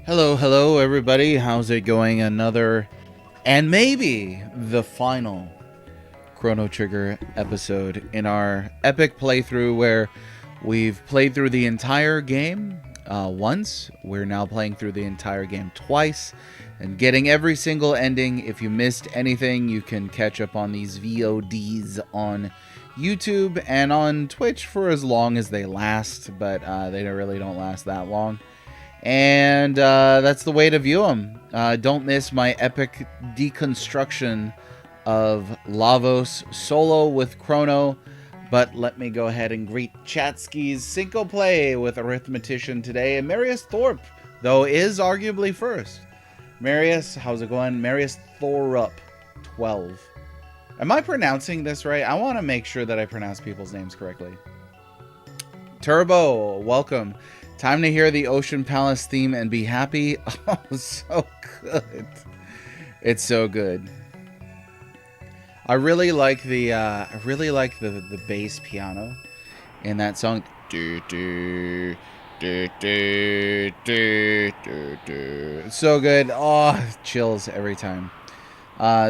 Hello, hello, everybody. How's it going? Another and maybe the final Chrono Trigger episode in our epic playthrough where we've played through the entire game once. We're now playing through the entire game twice and getting every single ending. If you missed anything, you can catch up on these VODs on YouTube and on Twitch for as long as they last, but they really don't last that long. And that's the way to view them. Don't miss my epic deconstruction of Lavos solo with Chrono. But let me go ahead and greet Chatski's Cinco Play with Arithmetician today. And Marius Thorpe, though, is arguably first. Marius, how's it going? Marius Thorup, 12. Am I pronouncing this right? I want to make sure that I pronounce people's names correctly. Turbo, welcome. Time to hear the Ocean Palace theme and be happy. Oh, so good. It's so good. I really like the the bass piano in that song. It's so good. Oh, chills every time.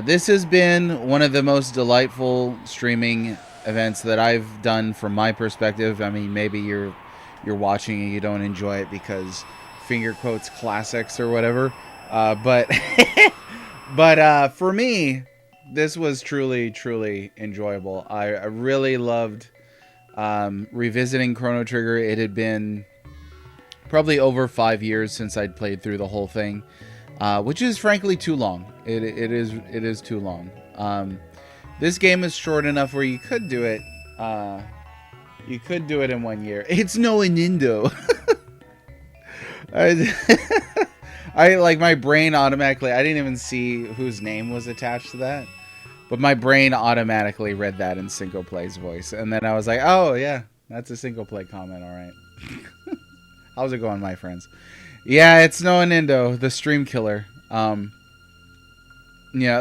This has been one of the most delightful streaming events that I've done from my perspective. I mean, maybe you're watching and you don't enjoy it because finger quotes classics or whatever. But for me, this was truly enjoyable. I really loved revisiting Chrono Trigger. It had been probably over 5 years since I'd played through the whole thing, which is frankly too long. It is too long. This game is short enough where you could do it. You could do it in 1 year. It's no Nintendo. I like my brain automatically. I didn't even see whose name was attached to that, but my brain automatically read that in Cinco Play's voice, and then I was like, "Oh yeah, that's a Cinco Play comment." All right. How's it going, my friends? Yeah, it's no Nintendo, the stream killer. Yeah,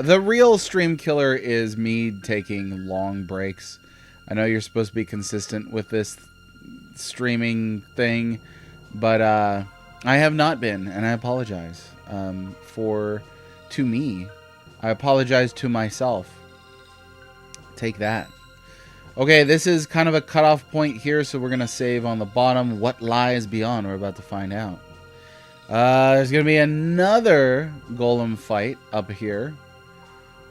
the real stream killer is me taking long breaks. I know you're supposed to be consistent with this streaming thing, but I have not been, and I apologize to me. I apologize to myself. Take that. Okay, this is kind of a cutoff point here, so we're going to save on the bottom. What lies beyond? We're about to find out. There's going to be another golem fight up here.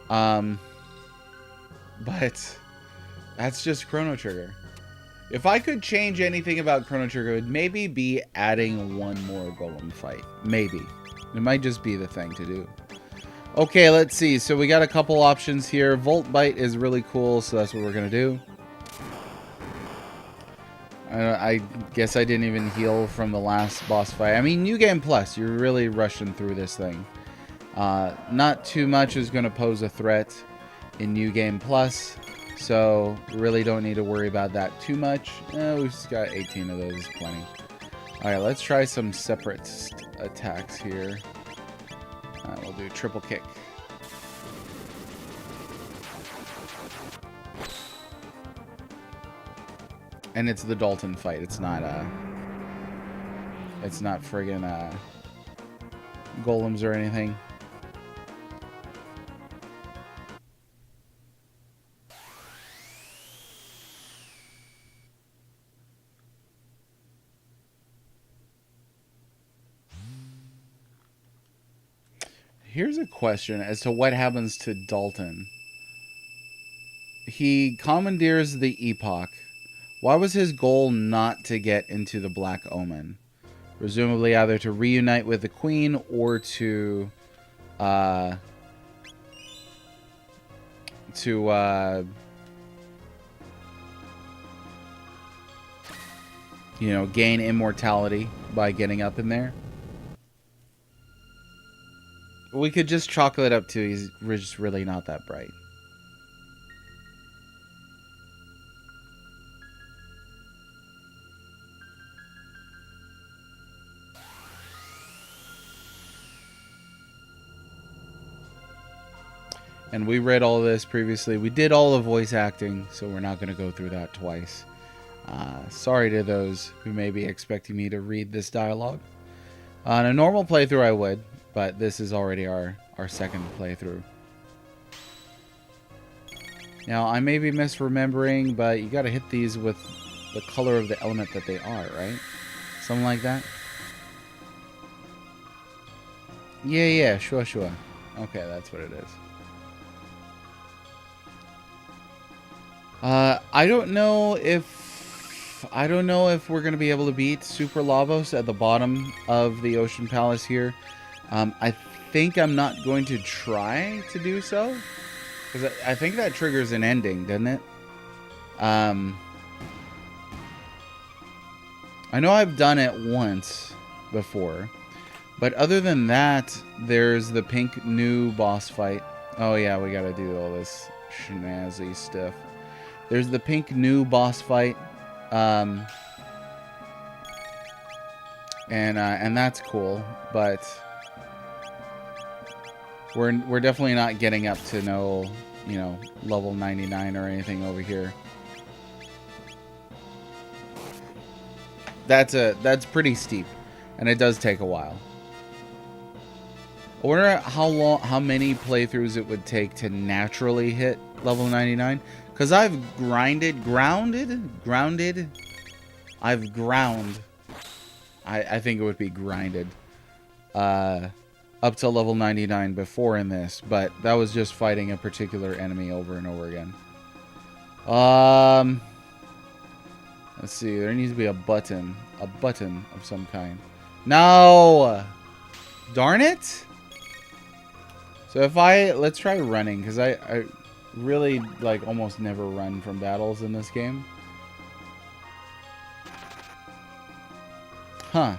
But that's just Chrono Trigger. If I could change anything about Chrono Trigger, it would maybe be adding one more golem fight. Maybe. It might just be the thing to do. Okay, let's see. So we got a couple options here. Volt Bite is really cool, so that's what we're going to do. I guess I didn't even heal from the last boss fight. I mean, New Game Plus, you're really rushing through this thing. Not too much is going to pose a threat in New Game Plus, so really don't need to worry about that too much. We've just got 18 of those, plenty. Alright, let's try some separate attacks here. We'll do triple kick. And it's the Dalton fight. It's not friggin' golems or anything. Here's a question as to what happens to Dalton. He commandeers the Epoch. Why was his goal not to get into the Black Omen? Presumably either to reunite with the Queen or to you know, gain immortality by getting up in there. We could just chalk it up to he's just really not that bright. And we read all of this previously. We did all the voice acting, so we're not going to go through that twice. Sorry to those who may be expecting me to read this dialogue. On a normal playthrough, I would, but this is already our second playthrough. Now, I may be misremembering, but you got to hit these with the color of the element that they are, right? Something like that? Yeah, sure. Okay, that's what it is. I don't know if we're gonna be able to beat Super Lavos at the bottom of the Ocean Palace here. I think I'm not going to try to do so, because I think that triggers an ending, doesn't it? I know I've done it once before, but other than that, there's the pink new boss fight. Oh yeah, we gotta do all this snazzy stuff. There's the pink new boss fight, and that's cool, but we're definitely not getting up to level 99 or anything over here. That's pretty steep, and it does take a while. I wonder how many playthroughs it would take to naturally hit level 99. Because I've grounded. I've ground. I think it would be grinded. Up to level 99 before in this. But that was just fighting a particular enemy over and over again. Let's see. There needs to be a button. A button of some kind. No! Darn it! So if let's try running. Because I really like almost never run from battles in this game. Huh.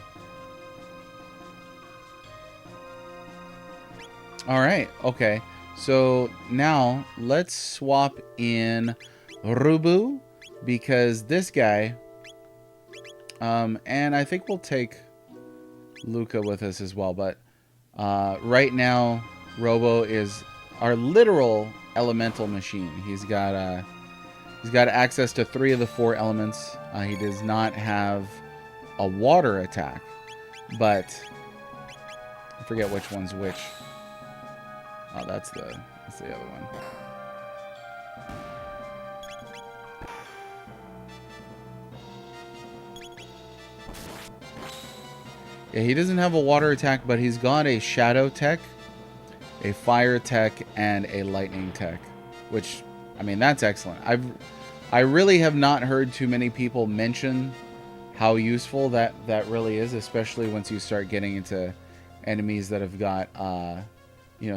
Alright, okay. So now let's swap in Rubu, because this guy, and I think we'll take Luca with us as well, but right now Robo is our literal elemental machine. He's got access to 3 of the 4 elements. He does not have a water attack, but I forget which one's which. Oh, that's the other one. Yeah, he doesn't have a water attack, but he's got a shadow tech, a fire tech, and a lightning tech, which, I mean, that's excellent. I really have not heard too many people mention how useful that really is, especially once you start getting into enemies that have got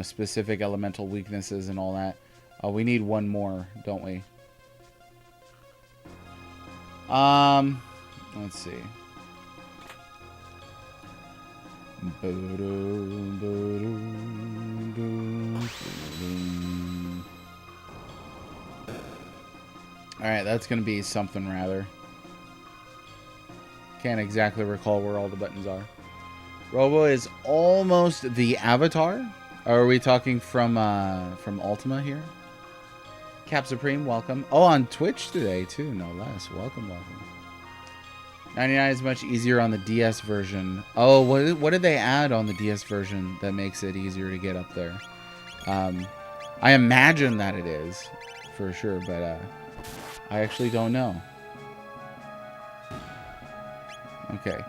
specific elemental weaknesses and all that. We need one more, don't we? Let's see. Alright, that's going to be something rather. Can't exactly recall where all the buttons are. Robo is almost the Avatar. Are we talking from Ultima here? Cap Supreme, welcome. Oh, on Twitch today too, no less. Welcome. 99 is much easier on the DS version. Oh, what did they add on the DS version that makes it easier to get up there? I imagine that it is, for sure, but I actually don't know. Okay,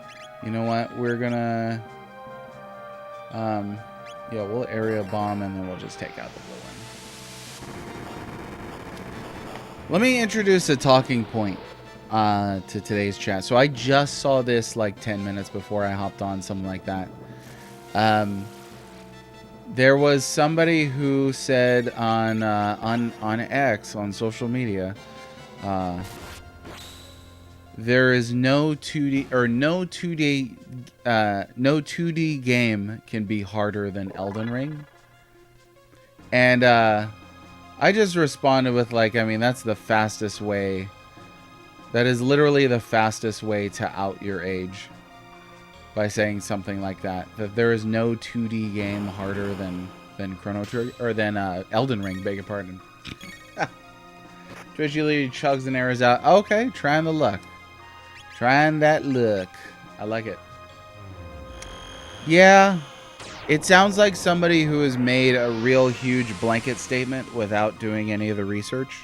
you know what? We're gonna yeah, we'll area bomb and then we'll just take out the blue one. Let me introduce a talking point to today's chat. So I just saw this like 10 minutes before I hopped on, something like that. There was somebody who said on X, on social media, there is no 2D or no 2D game can be harder than Elden Ring. And I just responded with like, I mean, that's the fastest way. That is literally the fastest way to out your age, by saying something like that. That there is no 2D game harder than Chrono Trigger, or than Elden Ring, beg your pardon. Twitch usually chugs and arrows out. Okay, trying the luck. Trying that look. I like it. Yeah, it sounds like somebody who has made a real huge blanket statement without doing any of the research.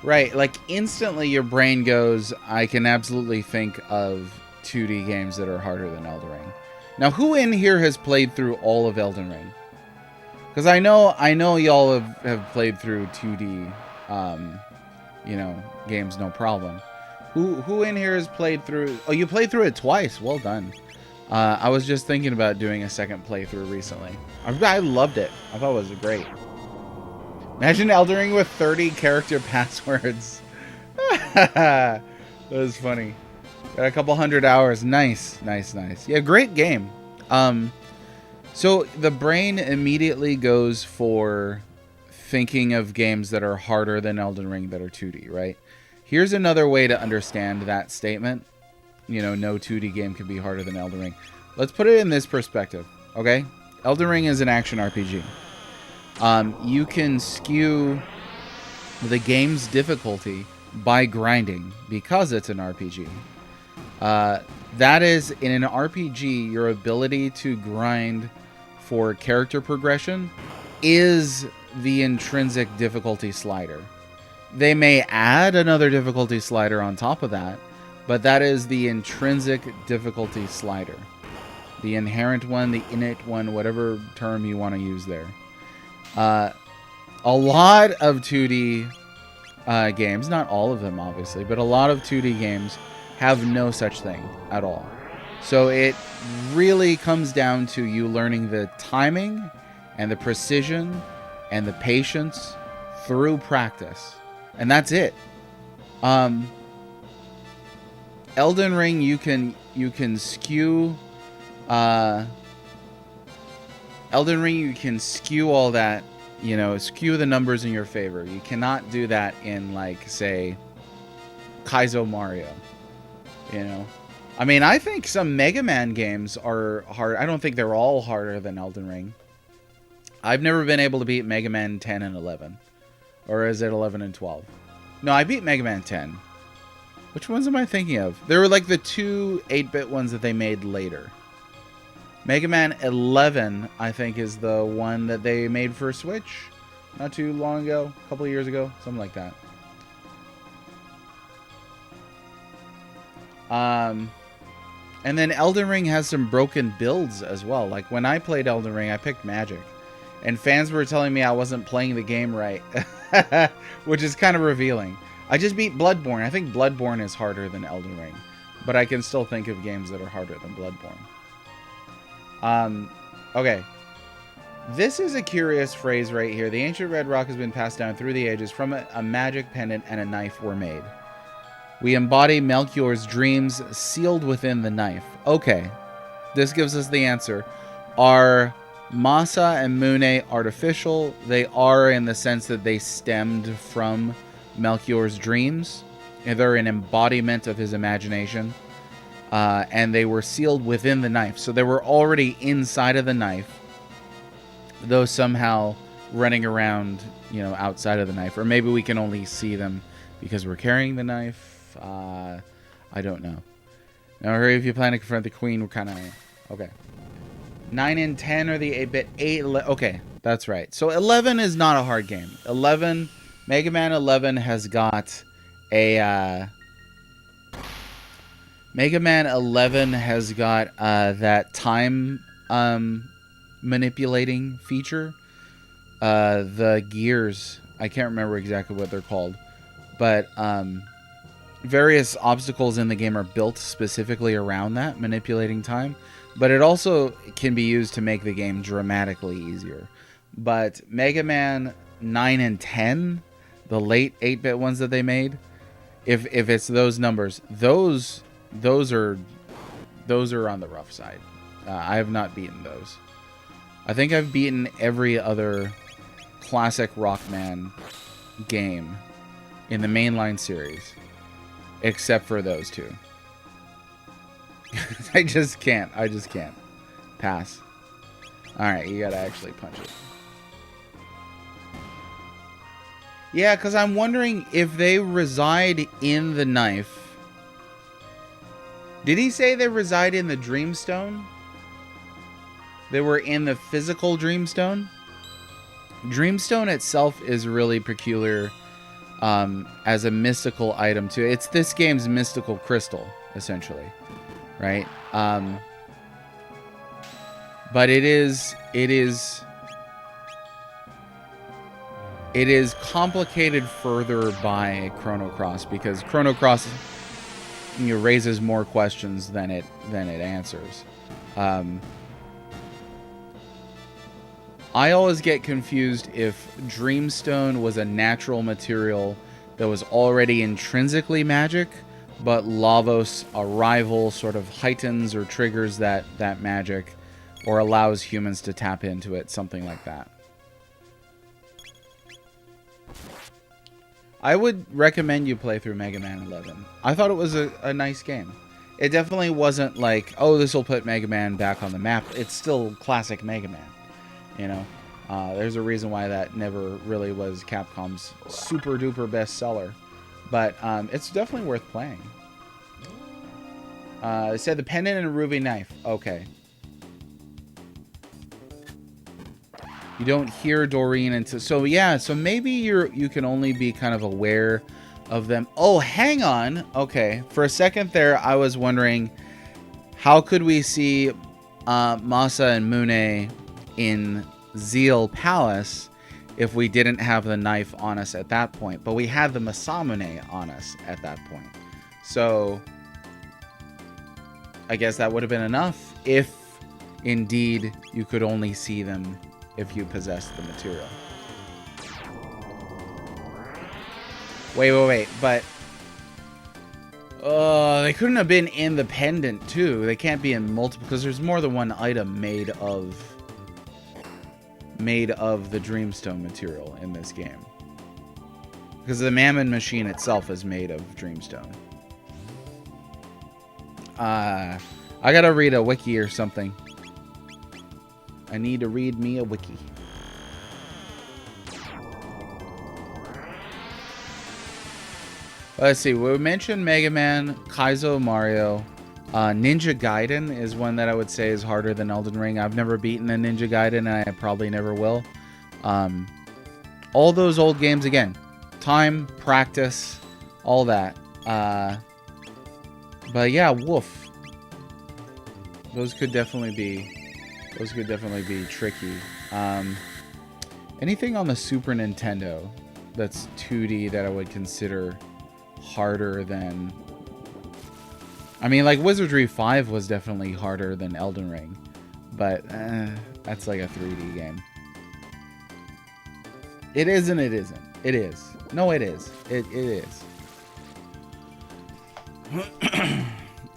Right, like instantly your brain goes, I can absolutely think of 2D games that are harder than Elden Ring. Now, who in here has played through all of Elden Ring? Because I know y'all have played through 2D, games no problem. Who in here has played through? Oh, you played through it twice. Well done. I was just thinking about doing a second playthrough recently. I loved it. I thought it was great. Imagine Elden Ring with 30 character passwords. That was funny. Got a couple hundred hours. Nice. Yeah, great game. So the brain immediately goes for thinking of games that are harder than Elden Ring that are 2D, right? Here's another way to understand that statement. No 2D game can be harder than Elden Ring. Let's put it in this perspective, okay? Elden Ring is an action RPG. You can skew the game's difficulty by grinding because it's an RPG. That is, in an RPG, your ability to grind for character progression is the intrinsic difficulty slider. They may add another difficulty slider on top of that, but that is the intrinsic difficulty slider. The inherent one, the innate one, whatever term you want to use there. A lot of 2D games, not all of them obviously, but a lot of 2D games have no such thing at all. So it really comes down to you learning the timing and the precision and the patience through practice. And that's it. Elden Ring, you can skew Elden Ring, you can skew all that, skew the numbers in your favor. You cannot do that in, like, say, Kaizo Mario. I mean, I think some Mega Man games are hard. I don't think they're all harder than Elden Ring. I've never been able to beat Mega Man 10 and 11. Or is it 11 and 12? No, I beat Mega Man 10. Which ones am I thinking of? There were like the two 8-bit ones that they made later. Mega Man 11, I think, is the one that they made for Switch not too long ago, a couple of years ago, something like that. And then Elden Ring has some broken builds as well. Like when I played Elden Ring, I picked Magic, and fans were telling me I wasn't playing the game right, which is kind of revealing. I just beat Bloodborne. I think Bloodborne is harder than Elden Ring, but I can still think of games that are harder than Bloodborne. Okay. This is a curious phrase right here. The ancient red rock has been passed down through the ages. From a magic pendant and a knife were made. We embody Melchior's dreams sealed within the knife. Okay. This gives us the answer. Are Masa and Mune artificial? They are, in the sense that they stemmed from Melchior's dreams. And they're an embodiment of his imagination. And they were sealed within the knife. So they were already inside of the knife, though somehow running around, outside of the knife. Or maybe we can only see them because we're carrying the knife. I don't know. Now hurry if you plan to confront the queen. We're kind of... Okay. 9 and 10 are the 8-bit. 8, okay, that's right. So 11 is not a hard game. 11... Mega Man 11 has got a... Mega Man 11 has got that time manipulating feature. The gears, I can't remember exactly what they're called, but various obstacles in the game are built specifically around that, manipulating time. But it also can be used to make the game dramatically easier. But Mega Man 9 and 10, the late 8-bit ones that they made, if it's those numbers, those are on the rough side. I have not beaten those. I think I've beaten every other classic Rockman game in the mainline series, except for those two. I just can't. Pass. Alright, you gotta actually punch it. Yeah, because I'm wondering if they reside in the knife. Did he say they reside in the Dreamstone? They were in the physical Dreamstone? Dreamstone itself is really peculiar as a mystical item too. It's this game's mystical crystal, essentially, right? But it is complicated further by Chrono Cross, because Chrono Cross raises more questions than it answers. I always get confused if Dreamstone was a natural material that was already intrinsically magic, but Lavos arrival sort of heightens or triggers that magic, or allows humans to tap into it, something like that. I would recommend you play through Mega Man 11. I thought it was a nice game. It definitely wasn't like, oh, this will put Mega Man back on the map. It's still classic Mega Man. You know, there's a reason why that never really was Capcom's super duper bestseller, but it's definitely worth playing. It said the pendant and a ruby knife. Okay. You don't hear Doreen until, so yeah, so maybe you can only be kind of aware of them. Oh, hang on. Okay, for a second there, I was wondering, how could we see Masa and Mune in Zeal Palace if we didn't have the knife on us at that point? But we had the Masamune on us at that point. So I guess that would have been enough if indeed you could only see them if you possessed the material. Wait, but they couldn't have been in the pendant too. They can't be in multiple, because there's more than one item made of the Dreamstone material in this game, because the Mammon machine itself is made of Dreamstone. I gotta read a wiki or something. I need to read me a wiki. Let's see. We mentioned Mega Man, Kaizo Mario. Ninja Gaiden is one that I would say is harder than Elden Ring. I've never beaten a Ninja Gaiden, and I probably never will. All those old games, again, time, practice, all that. But yeah, woof. Those could definitely be tricky. Anything on the Super Nintendo that's 2D that I would consider harder than... I mean, like, Wizardry 5 was definitely harder than Elden Ring, but that's like a 3D game. It is and it isn't. It is. No, it is. It is.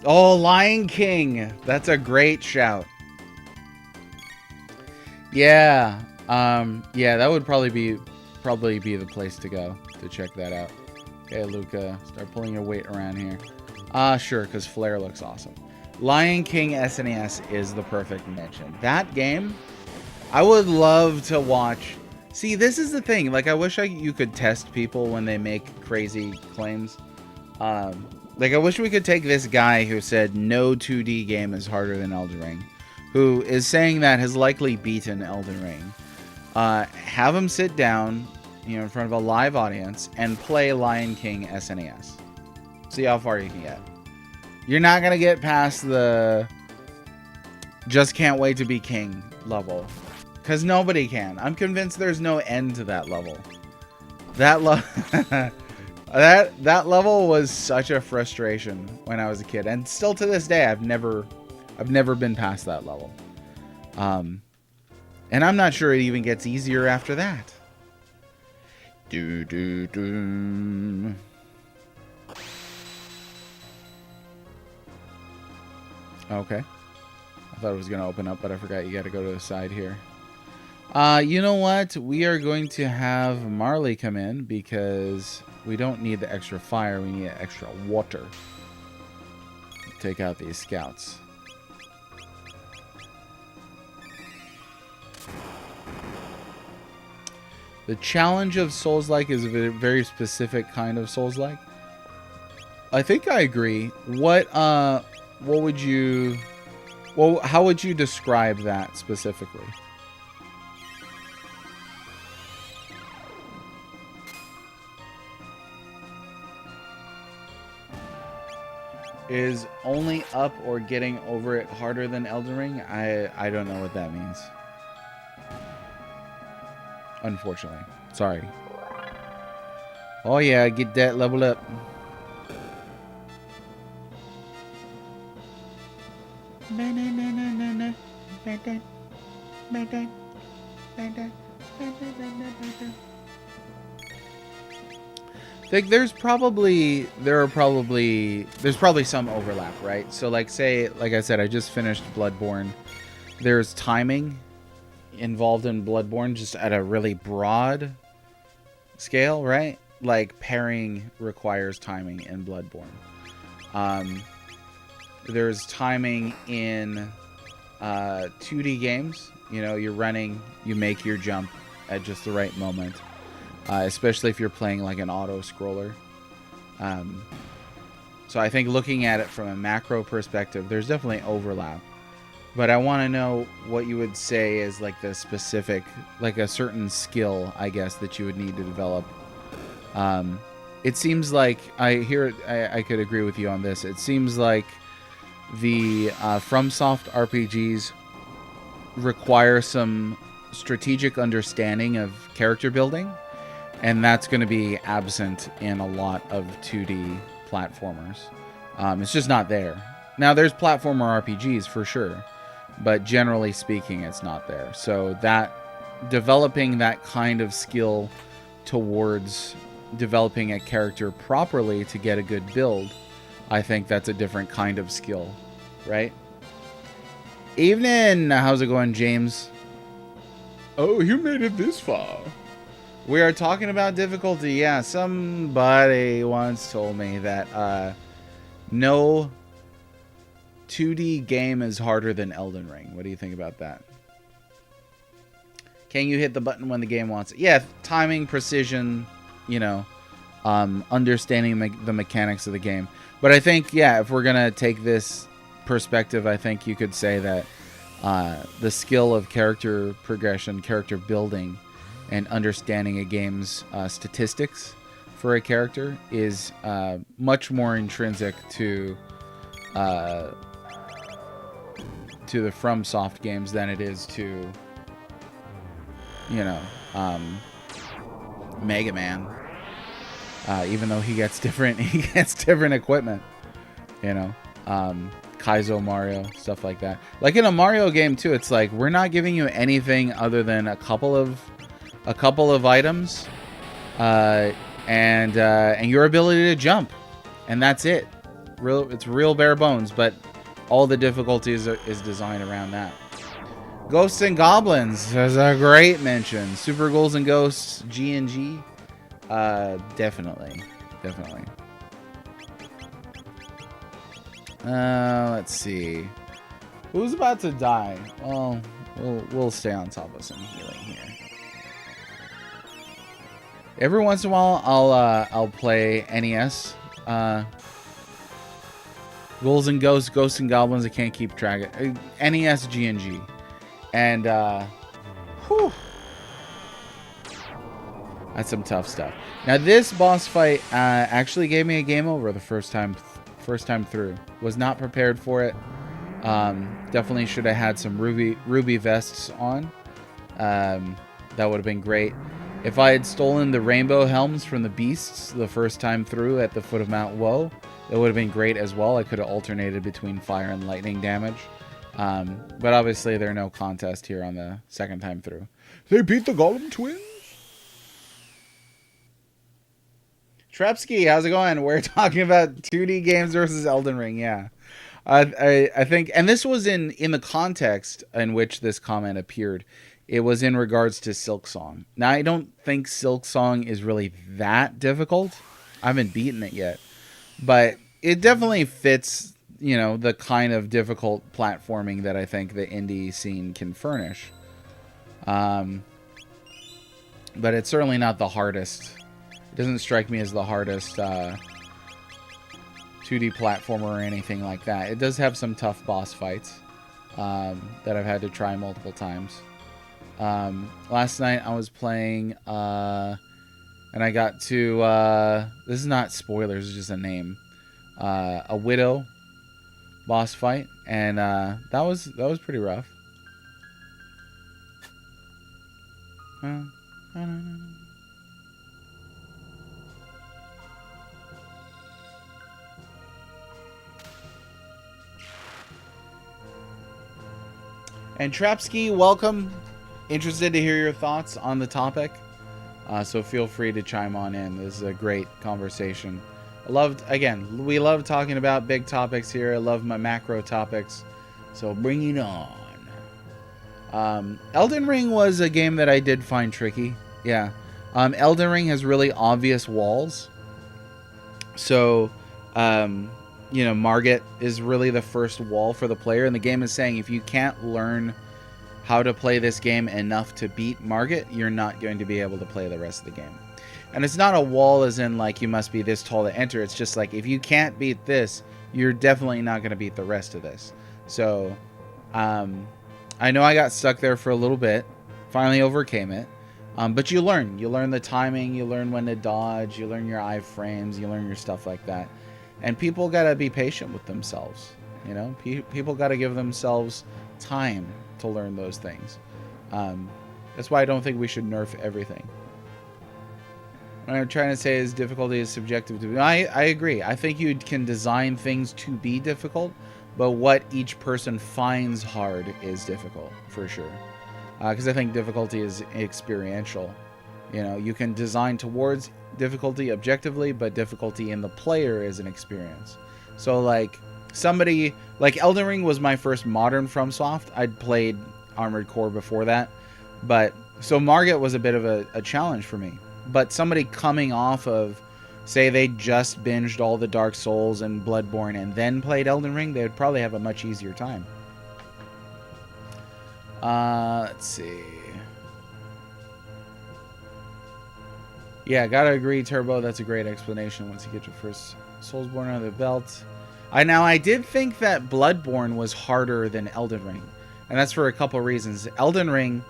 Oh, Lion King. That's a great shout. Yeah. Yeah, that would probably be the place to go to check that out. Okay, Luca, start pulling your weight around here. Sure, because Flare looks awesome. Lion King SNES is the perfect mention. That game, I would love to watch. See, this is the thing. Like, I wish you could test people when they make crazy claims. Like, I wish we could take this guy who said no 2D game is harder than Elden Ring, who is saying that has likely beaten Elden Ring. Have him sit down, in front of a live audience and play Lion King SNES. See how far you can get. You're not going to get past the just can't wait to be king level, because nobody can. I'm convinced there's no end to that level. That that level was such a frustration when I was a kid, and still to this day I've never been past that level. And I'm not sure it even gets easier after that. Okay. I thought it was going to open up, but I forgot you got to go to the side here. You know what? We are going to have Marley come in because we don't need the extra fire. We need extra water. Take out these scouts. The challenge of Souls-like is a very specific kind of Souls-like. I think I agree. What what would you... Well, how would you describe that specifically? Is only up or getting over it harder than Elden Ring? I don't know what that means. Unfortunately. Sorry. Oh yeah, get that level up. Like there's probably some overlap, right? So like I said, I just finished Bloodborne. There's timing involved in Bloodborne just at a really broad scale, right? Like parrying requires timing in Bloodborne. There's timing in 2D games. You know, you're running, you make your jump at just the right moment. Especially if you're playing like an auto-scroller. So I think looking at it from a macro perspective, there's definitely overlap. But I want to know what you would say is like the specific, like a certain skill, I guess, that you would need to develop. It seems like, I could agree with you on this. It seems like the FromSoft RPGs require some strategic understanding of character building. And that's going to be absent in a lot of 2D platformers. It's just not there. Now, there's platformer RPGs for sure, but generally speaking, it's not there. So that developing that kind of skill towards developing a character properly to get a good build, I think that's a different kind of skill, right? Evening! How's it going, James? Oh, you made it this far. We are talking about difficulty. Yeah, somebody once told me that no 2D game is harder than Elden Ring. What do you think about that? Can you hit the button when the game wants it? Yeah, timing, precision, you know, understanding the mechanics of the game. But I think, yeah, if we're going to take this perspective, I think you could say that the skill of character progression, character building, and understanding a game's statistics for a character is much more intrinsic to the FromSoft games than it is to, you know, Mega Man. Even though he gets different equipment, you know, Kaizo Mario, stuff like that. Like in a Mario game too, it's like we're not giving you anything other than a couple of items, and your ability to jump, and that's it. It's real bare bones, but all the difficulties is designed around that. Ghosts and Goblins is a great mention. Super Ghouls and Ghosts, G&G, definitely. Let's see. Who's about to die? Well, we'll stay on top of some healing here. Every once in a while, I'll play NES. Ghouls and Ghosts, Ghosts and Goblins. I can't keep track of NES, G&G, and whew, that's some tough stuff. Now this boss fight actually gave me a game over the first time through. Was not prepared for it. Definitely should have had some ruby vests on. That would have been great. If I had stolen the rainbow helms from the beasts the first time through at the foot of Mount Woe, that would have been great as well. I could have alternated between fire and lightning damage. But obviously they're no contest here on the second time through. They beat the Golem Twins? Trepsky, how's it going? We're talking about 2D games versus Elden Ring, yeah. I think, and this was in the context in which this comment appeared. It was in regards to Silksong. Now, I don't think Silksong is really that difficult. I haven't beaten it yet. But it definitely fits, you know, the kind of difficult platforming that I think the indie scene can furnish. But it's certainly not the hardest. It doesn't strike me as the hardest 2D platformer or anything like that. It does have some tough boss fights that I've had to try multiple times. Last night I was playing, and I got to, this is not spoilers, it's just a name, a Widow boss fight, and that was pretty rough. And Trapski, welcome. Interested to hear your thoughts on the topic, so feel free to chime on in. This is a great conversation. We love talking about big topics here. I love my macro topics, so bring it on. Elden Ring was a game that I did find tricky. Yeah, Elden Ring has really obvious walls. So, Margit is really the first wall for the player, and the game is saying if you can't learn how to play this game enough to beat Margit, you're not going to be able to play the rest of the game. And it's not a wall as in like you must be this tall to enter. It's just like if you can't beat this, you're definitely not going to beat the rest of this. So, I know I got stuck there for a little bit, finally overcame it. But you learn the timing, you learn when to dodge, you learn your iframes, you learn your stuff like that. And people got to be patient with themselves. People got to give themselves time to learn those things. That's why I don't think we should nerf everything. What I'm trying to say is difficulty is subjective to me. I agree. I think you can design things to be difficult, but what each person finds hard is difficult, for sure. Because I think difficulty is experiential. You can design towards difficulty objectively, but difficulty in the player is an experience. So like Elden Ring was my first modern FromSoft. I'd played Armored Core before that, but so Margit was a bit of a challenge for me. But somebody coming off of, say they just binged all the Dark Souls and Bloodborne and then played Elden Ring, they would probably have a much easier time. Let's see. Yeah, gotta agree, Turbo. That's a great explanation. Once you get your first Soulsborne under the belt. I did think that Bloodborne was harder than Elden Ring, and that's for a couple reasons. Elden Ring,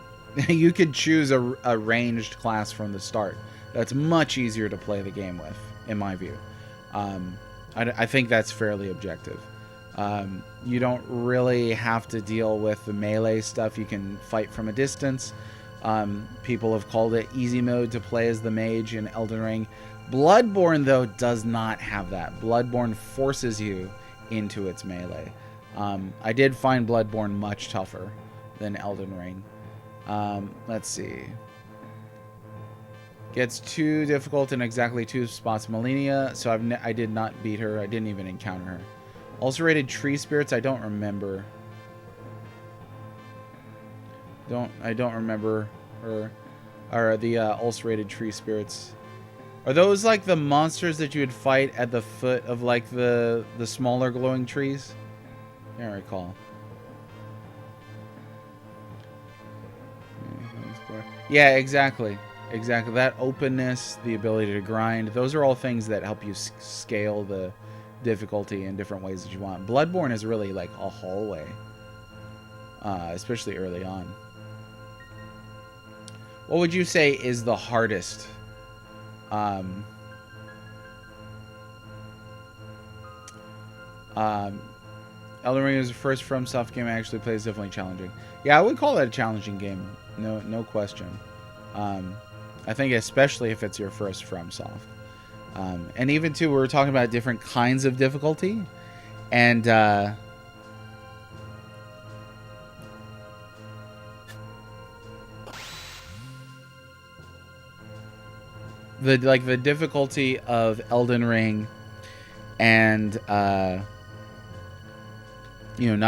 you could choose a ranged class from the start. That's much easier to play the game with, in my view. I think that's fairly objective. You don't really have to deal with the melee stuff. You can fight from a distance. People have called it easy mode to play as the mage in Elden Ring. Bloodborne, though, does not have that. Bloodborne forces you into its melee. I did find Bloodborne much tougher than Elden Ring. Let's see. Gets too difficult in exactly 2 spots. Melania, so I did not beat her. I didn't even encounter her. Ulcerated tree spirits, I don't remember. I don't remember her. Or the ulcerated tree spirits. Are those like the monsters that you would fight at the foot of like the smaller glowing trees? Can't recall. Yeah, exactly. Exactly. That openness, the ability to grind, those are all things that help you scale the difficulty in different ways that you want. Bloodborne is really like a hallway, especially early on. What would you say is the hardest? Elden Ring is the first FromSoft game I actually played. Is definitely challenging. Yeah, I would call that a challenging game. No question. I think especially if it's your first FromSoft. And even too, we were talking about different kinds of difficulty, and the difficulty of Elden Ring, and not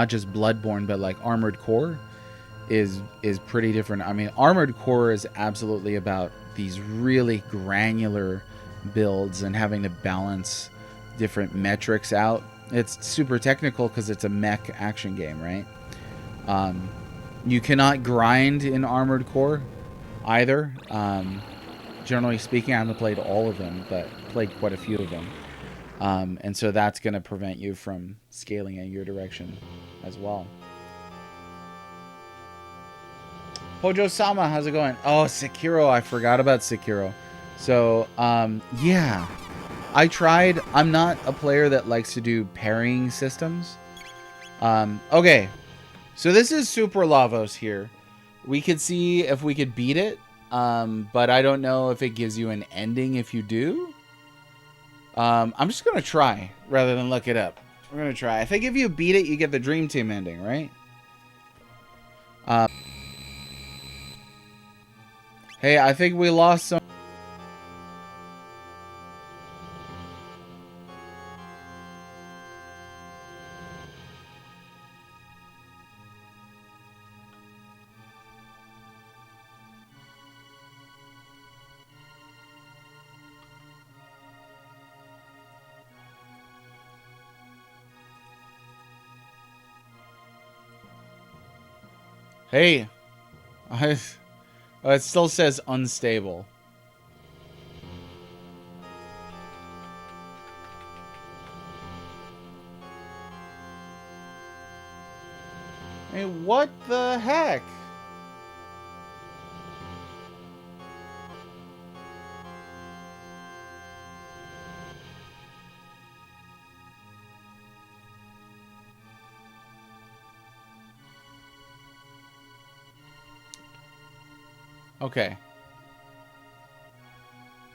just Bloodborne, but like Armored Core is pretty different. I mean, Armored Core is absolutely about these really granular builds and having to balance different metrics out. It's super technical because it's a mech action game, right? You cannot grind in Armored Core either. Generally speaking, I haven't played all of them, but played quite a few of them. And so that's going to prevent you from scaling in your direction as well. Pojo-sama, how's it going? Oh, Sekiro. I forgot about Sekiro. So, yeah. I tried. I'm not a player that likes to do parrying systems. Okay. So this is Super Lavos here. We could see if we could beat it. But I don't know if it gives you an ending if you do. I'm just going to try rather than look it up. We're going to try. I think if you beat it, you get the Dream Team ending, right? Hey, I think we lost some. Hey, it still says unstable. Hey, what the heck? Okay.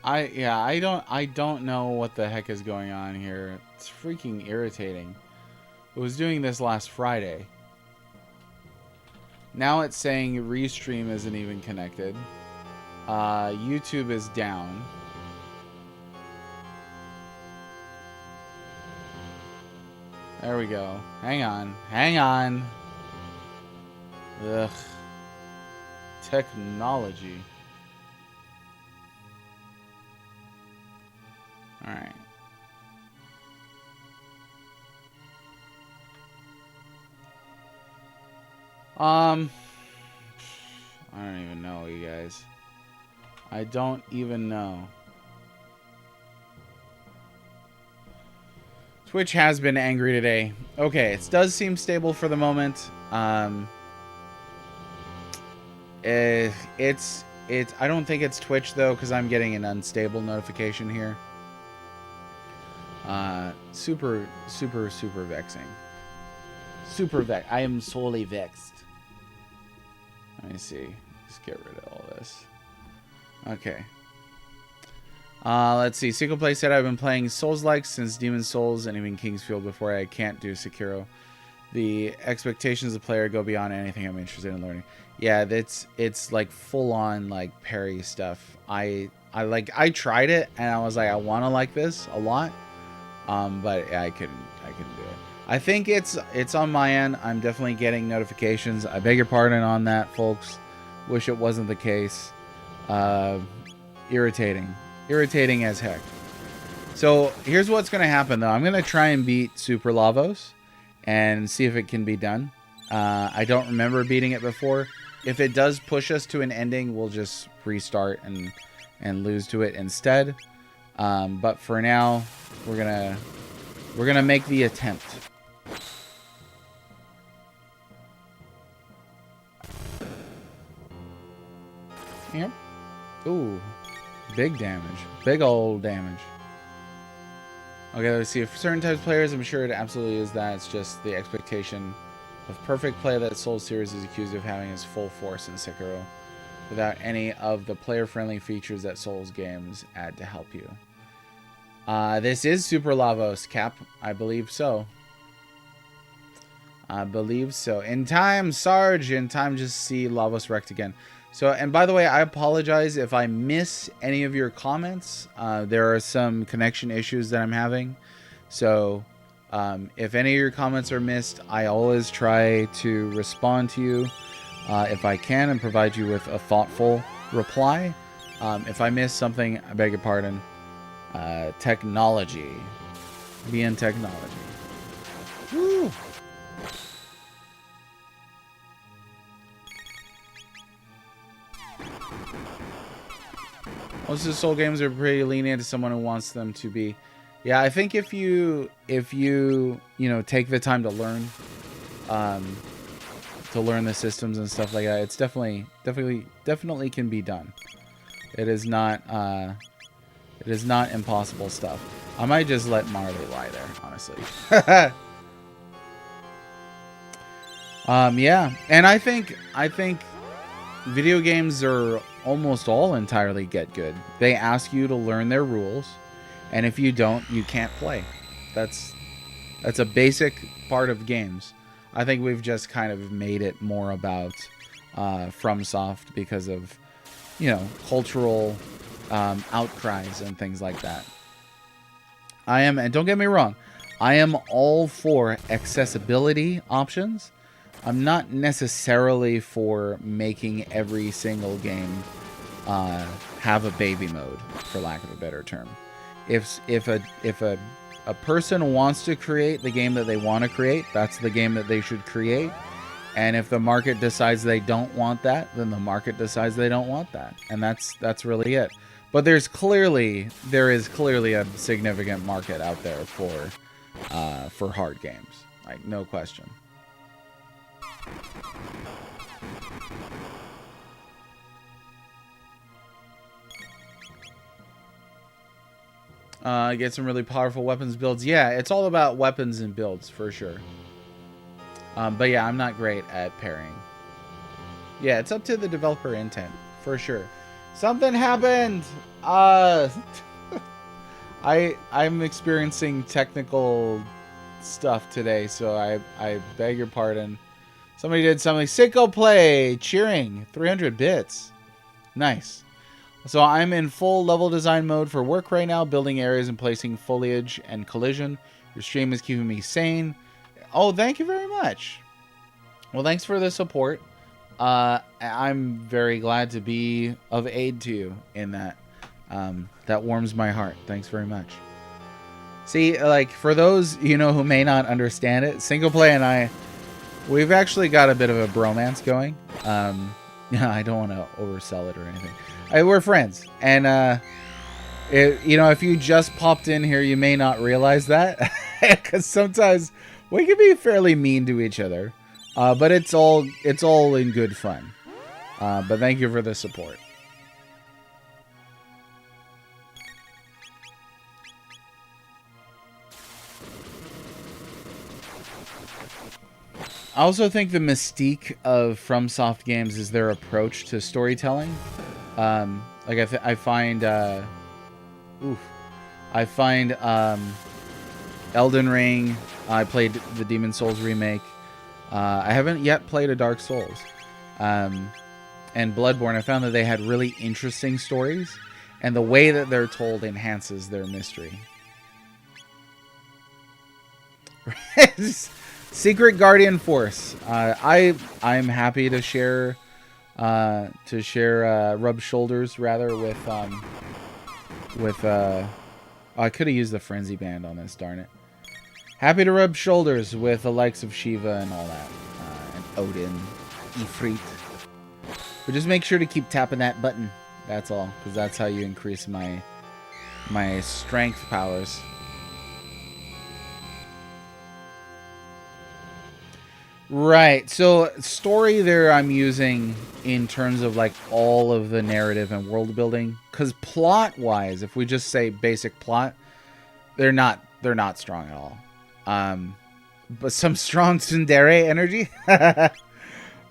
I don't know what the heck is going on here. It's freaking irritating. It was doing this last Friday. Now it's saying Restream isn't even connected. YouTube is down. There we go. Hang on. Hang on. Ugh. Technology. Alright. I don't even know, you guys. I don't even know. Twitch has been angry today. Okay, it does seem stable for the moment. It's I don't think it's Twitch though, because I'm getting an unstable notification here. Super vexing. I am sorely vexed. Let me see. Just get rid of all this. Okay. Let's see. Single Play said I've been playing Souls-like since Demon's Souls and even Kingsfield before I can't do Sekiro. The expectations of the player go beyond anything I'm interested in learning. Yeah, it's like full on like parry stuff. I tried it and I was like, I want to like this a lot. But yeah, I couldn't do it. I think it's on my end. I'm definitely getting notifications. I beg your pardon on that, folks. Wish it wasn't the case. Irritating as heck. So here's what's going to happen though. I'm going to try and beat Super Lavos and see if it can be done. I don't remember beating it before. If it does push us to an ending, we'll just restart and lose to it instead. But for now, we're gonna make the attempt. Yep. Ooh, big damage, big old damage. Okay, let's see. For certain types of players, I'm sure it absolutely is that. It's just the expectation of perfect play that Souls series is accused of having is full force in Sekiro, without any of the player-friendly features that Souls games add to help you. This is Super Lavos, Cap. I believe so. I believe so. In time, Sarge. In time, just see Lavos wrecked again. So, and by the way, I apologize if I miss any of your comments. There are some connection issues that I'm having. So, if any of your comments are missed, I always try to respond to you if I can and provide you with a thoughtful reply. If I miss something, I beg your pardon. Technology. Being technology. Woo! Most of the Soul games are pretty lenient to someone who wants them to be. Yeah, I think if you take the time um, to learn the systems and stuff like that, it's definitely can be done. It is not impossible stuff. I might just let Marley lie there, honestly. Yeah, and I think video games are almost all entirely get good. They ask you to learn their rules, and if you don't, you can't play. That's a basic part of games. I think we've just kind of made it more about FromSoft because of cultural outcries and things like that. And don't get me wrong, I am all for accessibility options. I'm not necessarily for making every single game have a baby mode, for lack of a better term. If a person wants to create the game that they want to create, that's the game that they should create. And if the market decides they don't want that, then the market decides they don't want that, and that's really it. But there is clearly a significant market out there for hard games, like no question. Get some really powerful weapons builds. Yeah, it's all about weapons and builds for sure. But yeah, I'm not great at pairing. Yeah, it's up to the developer intent for sure. Something happened. I'm experiencing technical stuff today, so I beg your pardon. Somebody did something. Sicko play cheering 300 bits. Nice. So I'm in full level design mode for work right now, building areas and placing foliage and collision. Your stream is keeping me sane. Oh, thank you very much. Well, thanks for the support. I'm very glad to be of aid to you in that. That warms my heart. Thanks very much. See, like, for those, who may not understand it, Single Play and I, we've actually got a bit of a bromance going. I don't want to oversell it or anything. We're friends. And, if you just popped in here, you may not realize that. Because sometimes we can be fairly mean to each other. But it's all in good fun. But thank you for the support. I also think the mystique of FromSoft games is their approach to storytelling. I find Elden Ring. I played the Demon Souls remake. I haven't yet played a Dark Souls. And Bloodborne, I found that they had really interesting stories, and the way that they're told enhances their mystery. Secret Guardian Force. I'm happy to share rub shoulders rather with I could have used the Frenzy Band on this, darn it. Happy to rub shoulders with the likes of Shiva and all that, and Odin, Ifrit. But just make sure to keep tapping that button. That's all, because that's how you increase my strength powers. Right, so story there I'm using in terms of like all of the narrative and world building, because plot wise, if we just say basic plot, they're not strong at all. But some strong tsundere energy.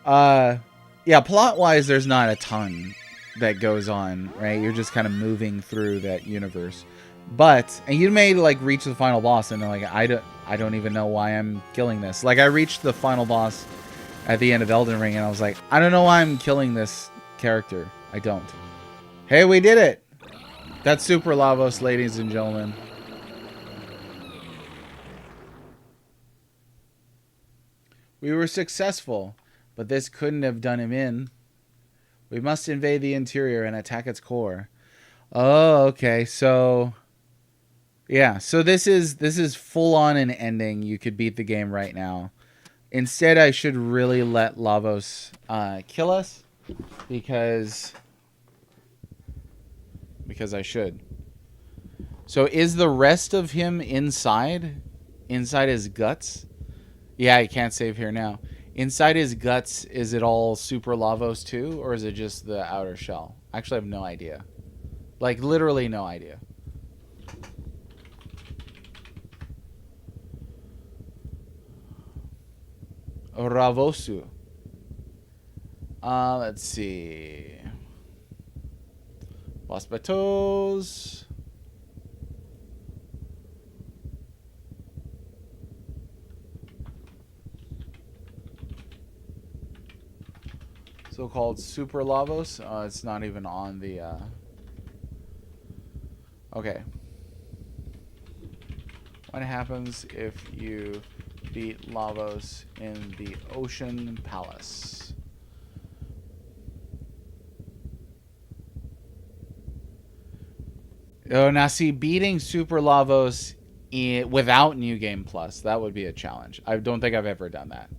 Yeah, plot wise, there's not a ton that goes on, right? You're just kind of moving through that universe. And you may like reach the final boss and like I don't even know why I'm killing this. Like I reached the final boss at the end of Elden Ring and I was like, I don't know why I'm killing this character. I don't. Hey, we did it. That's Super Lavos, ladies and gentlemen. We were successful, but this couldn't have done him in. We must invade the interior and attack its core. Oh, okay. So yeah, so this is full on an ending. You could beat the game right now. Instead, I should really let Lavos kill us because I should. So is the rest of him inside? Inside his guts? Yeah, I can't save here now. Inside his guts, is it all Super Lavos too? Or is it just the outer shell? Actually, I have no idea. Like, literally no idea. Ravosu. Let's see. Los Batos. So-called Super Lavos. It's not even on the... Okay. What happens if you beat Lavos in the Ocean Palace? Oh, now see, beating Super Lavos without New Game Plus, that would be a challenge. I don't think I've ever done that.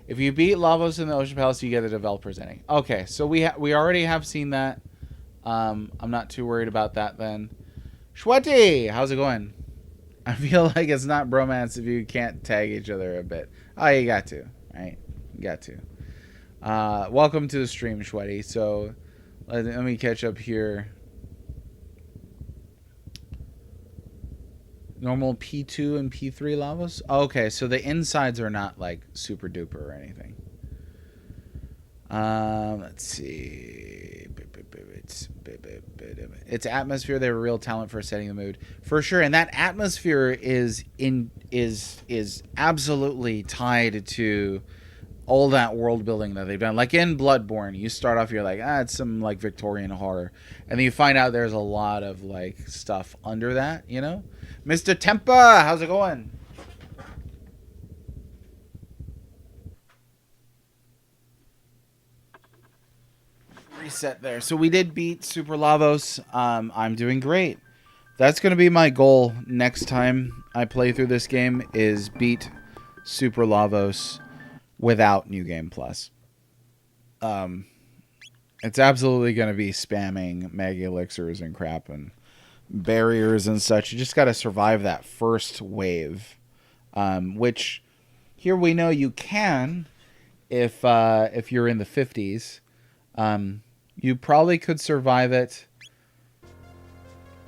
If you beat Lavos in the Ocean Palace, you get the developer's ending. Okay, so we already have seen that. I'm not too worried about that then. Shweti, how's it going? I feel like it's not bromance if you can't tag each other a bit. Oh, you got to, right? You got to. Welcome to the stream, Shweti. So let me catch up here. Normal P2 and P3 lavas? Okay, so the insides are not like super duper or anything. Let's see. It's atmosphere. They have a real talent for setting the mood, for sure. And that atmosphere is absolutely tied to all that world building that they've done. Like in Bloodborne, you start off, you're like, it's some like Victorian horror, and then you find out there's a lot of like stuff under that, you know. Mr. Tempa, how's it going? Reset there. So we did beat Super Lavos. I'm doing great. That's going to be my goal next time I play through this game, is beat Super Lavos without New Game Plus. It's absolutely going to be spamming Mega Elixirs and crap and barriers and such. You just got to survive that first wave, which here we know you can if you're in the 50s. You probably could survive it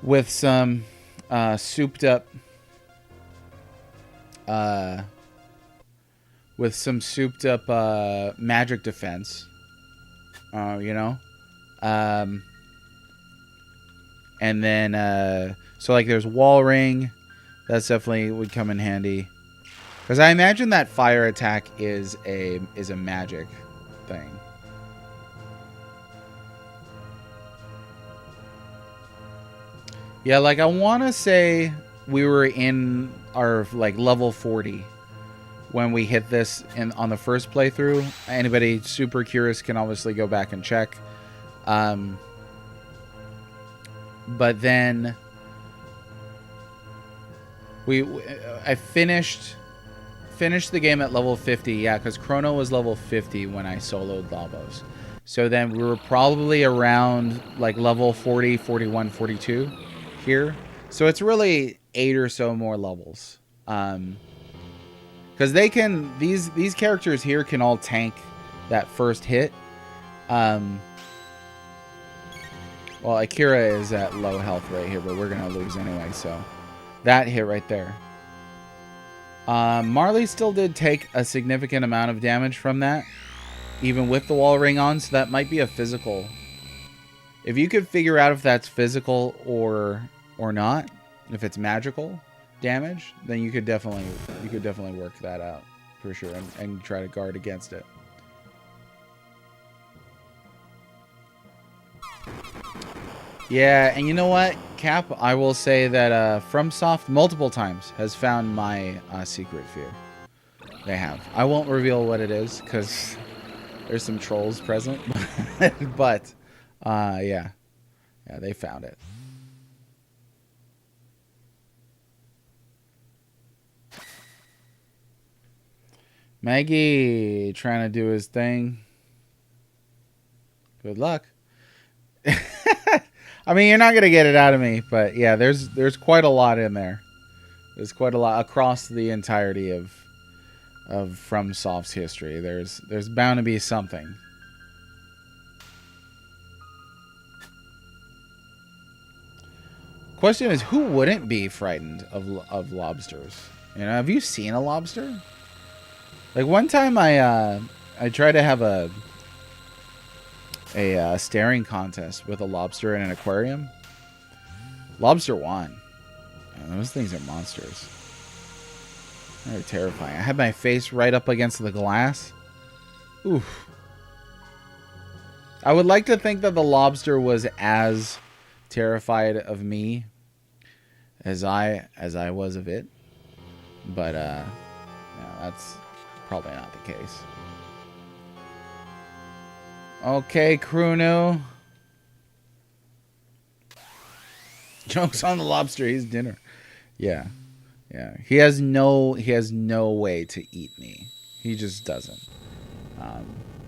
with some souped up magic defense, you know, and then so like there's wall ring, that's definitely would come in handy, because I imagine that fire attack is a magic thing. Yeah, like I want to say we were in our like level 40 when we hit this on the first playthrough. Anybody super curious can obviously go back and check. But then I finished the game at level 50. Yeah, because Chrono was level 50 when I soloed Lavos. So then we were probably around like level 40, 41, 42 here. So it's really 8 or so more levels. Because they can, these characters here can all tank that first hit. Well, Akira is at low health right here, but we're going to lose anyway, so that hit right there. Marley still did take a significant amount of damage from that, even with the wall ring on, so that might be a physical. If you could figure out if that's physical or not, if it's magical damage, then you could definitely work that out for sure and try to guard against it. Yeah, and you know what, Cap? I will say that FromSoft multiple times has found my secret fear. They have. I won't reveal what it is because there's some trolls present, but yeah, they found it. Maggie trying to do his thing. Good luck. I mean, you're not gonna get it out of me, but yeah, there's quite a lot in there. There's quite a lot across the entirety of FromSoft's history. There's bound to be something. Question is, who wouldn't be frightened of lobsters? You know, have you seen a lobster? Like one time, I tried to have a staring contest with a lobster in an aquarium. Lobster won. Those things are monsters. They're terrifying. I had my face right up against the glass. Oof. I would like to think that the lobster was as terrified of me as I was of it, but no, that's probably not the case. Okay, Chrono. Joke's on the lobster. He's dinner. Yeah, yeah. He has no way to eat me. He just doesn't.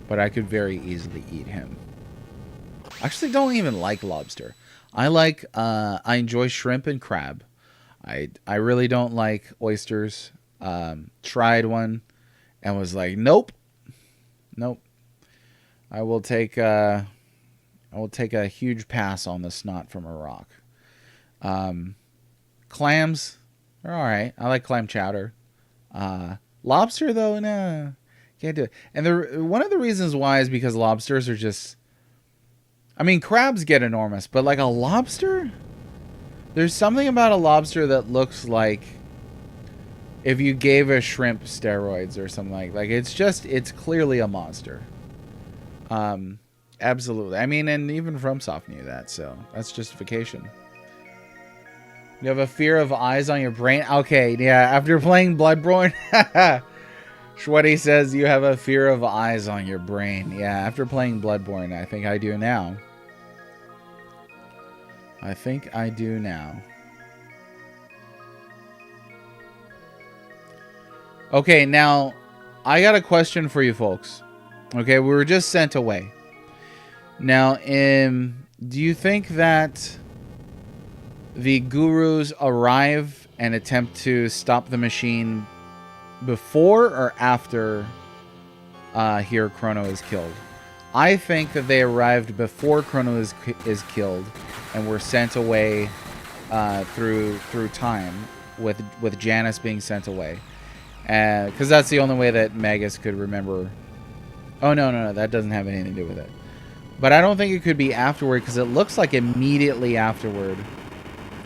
But I could very easily eat him. I actually don't even like lobster. I enjoy shrimp and crab. I really don't like oysters. Tried one and was like, nope. I will take a huge pass on the snot from a rock. Clams are all right. I like clam chowder. Lobster though, no, can't do it. And one of the reasons why is because lobsters are just. I mean, crabs get enormous, but like a lobster, there's something about a lobster that looks like if you gave a shrimp steroids or something like it's clearly a monster. Absolutely. I mean, and even FromSoft knew that, so that's justification. You have a fear of eyes on your brain? Okay, yeah, after playing Bloodborne, Shwetty says you have a fear of eyes on your brain. Yeah, after playing Bloodborne, I think I do now. Okay, now, I got a question for you folks. Okay, we were just sent away. Now, do you think that the gurus arrive and attempt to stop the machine before or after here Chrono is killed? I think that they arrived before Chrono is killed and were sent away through time with Janus being sent away. Because that's the only way that Magus could remember. Oh, no, that doesn't have anything to do with it. But I don't think it could be afterward, because it looks like immediately afterward,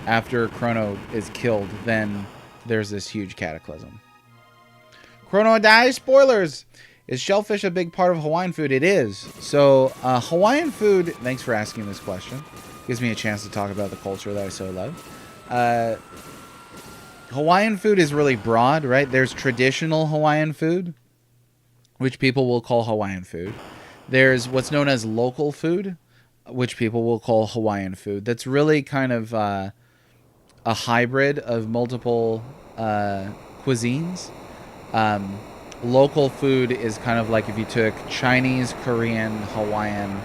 after Chrono is killed, then there's this huge cataclysm. Chrono dies. Spoilers! Is shellfish a big part of Hawaiian food? It is. So, Hawaiian food, thanks for asking this question. Gives me a chance to talk about the culture that I so love. Hawaiian food is really broad, right? There's traditional Hawaiian food, which people will call Hawaiian food. There's what's known as local food, which people will call Hawaiian food. That's really kind of a hybrid of multiple cuisines. Local food is kind of like if you took Chinese, Korean, Hawaiian,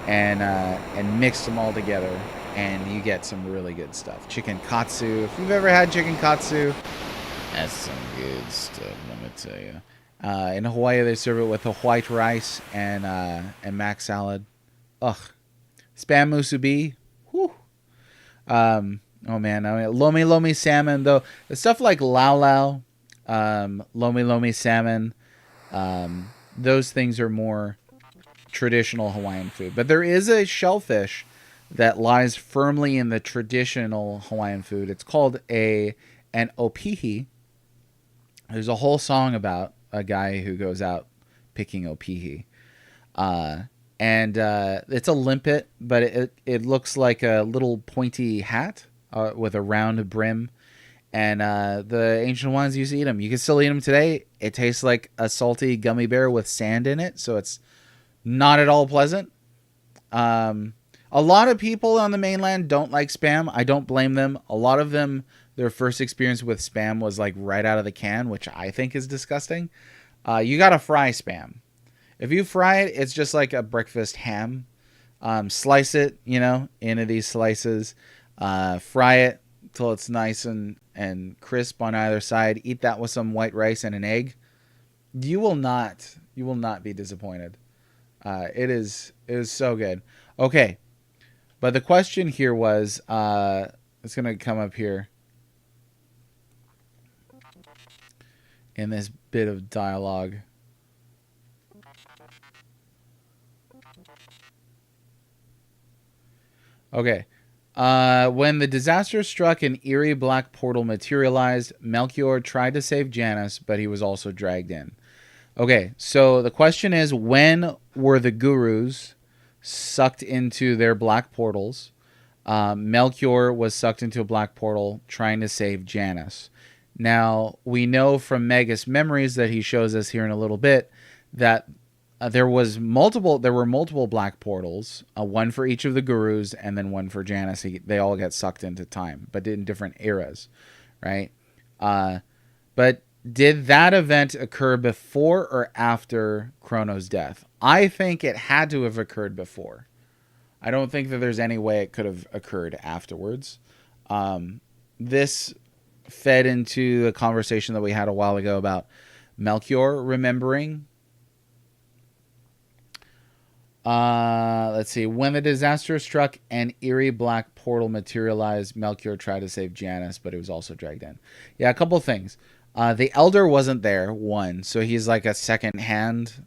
and mixed them all together, and you get some really good stuff. Chicken katsu. If you've ever had chicken katsu, that's some good stuff, let me tell you. In Hawaii, they serve it with a white rice and mac salad. Ugh. Spam musubi. Whew. Oh, man. I mean, lomi lomi salmon, though. The stuff like lau lau, lomi lomi salmon, those things are more traditional Hawaiian food. But there is a shellfish that lies firmly in the traditional Hawaiian food. It's called an opihi. There's a whole song about a guy who goes out picking opihi. And it's a limpet, but it looks like a little pointy hat with a round brim. And the ancient ones used to eat them. You can still eat them today. It tastes like a salty gummy bear with sand in it, so it's not at all pleasant. A lot of people on the mainland don't like Spam. I don't blame them. A lot of them, their first experience with Spam was like right out of the can, which I think is disgusting. You gotta fry Spam. If you fry it, it's just like a breakfast ham. Slice it, into these slices. Fry it till it's nice and crisp on either side. Eat that with some white rice and an egg. You will not be disappointed. It is so good. Okay, but the question here was, it's gonna come up here in this bit of dialogue. Okay. When the disaster struck, an eerie black portal materialized. Melchior tried to save Janus, but he was also dragged in. Okay, so the question is, when were the gurus sucked into their black portals? Melchior was sucked into a black portal trying to save Janus. Now, we know from Magus' memories that he shows us here in a little bit that there were multiple black portals, one for each of the gurus and then one for Janus. They all get sucked into time, but in different eras, right? But did that event occur before or after Chrono's death? I think it had to have occurred before. I don't think that there's any way it could have occurred afterwards. This fed into a conversation that we had a while ago about Melchior remembering. Let's see. When the disaster struck, an eerie black portal materialized. Melchior tried to save Janus, but he was also dragged in. Yeah, a couple things. The Elder wasn't there, one, so he's like a second-hand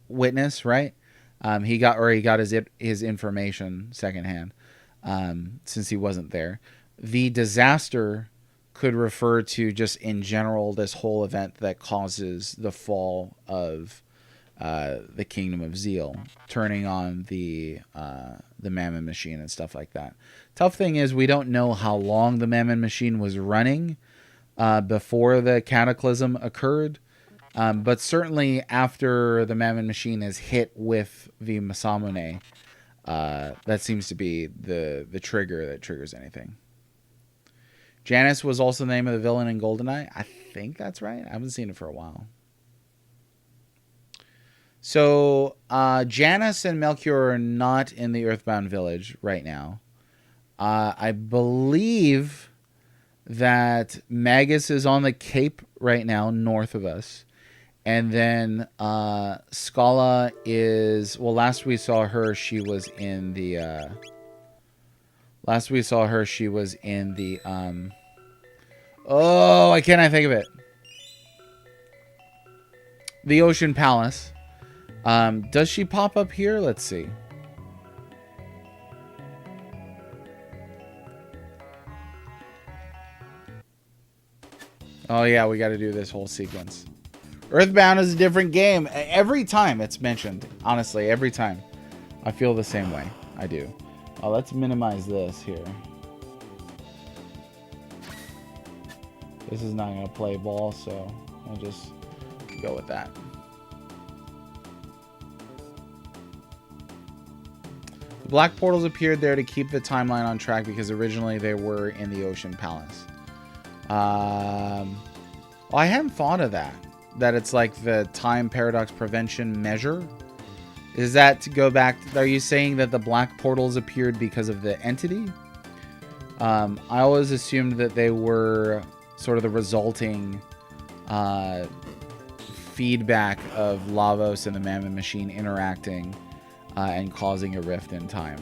witness, right? He got his information secondhand, since he wasn't there. The disaster could refer to just in general this whole event that causes the fall of the Kingdom of Zeal, turning on the Mammon Machine and stuff like that. Tough thing is we don't know how long the Mammon Machine was running before the cataclysm occurred. But certainly after the Mammon Machine is hit with the Masamune, that seems to be the trigger that triggers anything. Janus was also the name of the villain in GoldenEye. I think that's right. I haven't seen it for a while. So Janus and Melchior are not in the Earthbound Village right now. I believe that Magus is on the Cape right now, north of us. And then Scala is... Well, last we saw her, she was in the... Oh, I cannot think of it. The Ocean Palace. Does she pop up here? Let's see. Oh, yeah, we got to do this whole sequence. Earthbound is a different game. Every time it's mentioned, honestly, every time. I feel the same way. I do. Let's minimize this here. This is not going to play ball, so I'll just go with that. The black portals appeared there to keep the timeline on track because originally they were in the Ocean Palace. Well, I hadn't thought of that. That it's like the time paradox prevention measure. Is that to go back? Are you saying that the black portals appeared because of the entity? I always assumed that they were sort of the resulting feedback of Lavos and the Mammon Machine interacting and causing a rift in time.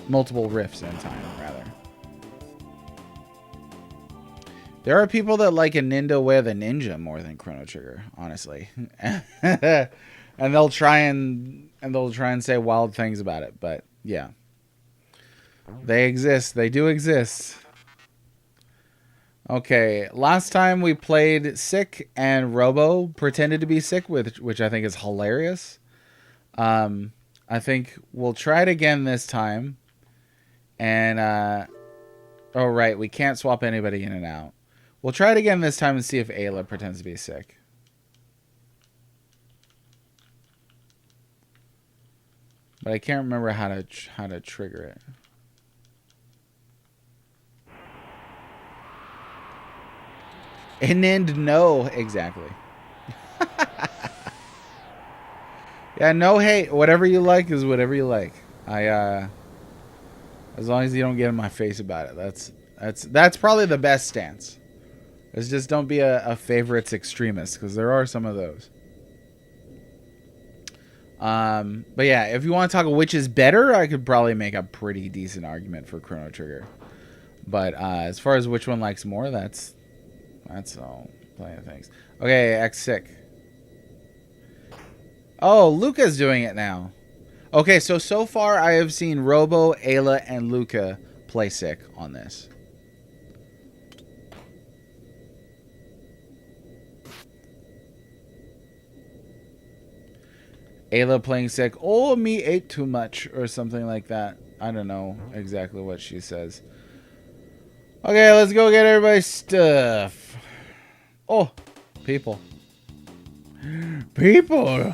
Multiple rifts in time, rather. There are people that like a Nindo Way of the Ninja more than Chrono Trigger, honestly. and they'll try and say wild things about it, but yeah. They exist. They do exist. Okay, last time we played Sick and Robo pretended to be sick, which I think is hilarious. I think we'll try it again this time. And oh right, we can't swap anybody in and out. We'll try it again this time and see if Ayla pretends to be sick. But I can't remember how to trigger it. And then no, exactly. Yeah, no hate. Whatever you like is whatever you like. As long as you don't get in my face about it, that's probably the best stance. Is just don't be a favorites extremist, because there are some of those. But yeah, if you want to talk which is better, I could probably make a pretty decent argument for Chrono Trigger. But as far as which one likes more, that's all. Plenty of things. Okay, X sick. Oh, Luca's doing it now. Okay, so far I have seen Robo, Ayla, and Luca play sick on this. Ayla playing sick. Oh, me ate too much or something like that. I don't know exactly what she says. Okay, let's go get everybody's stuff. Oh, people. People.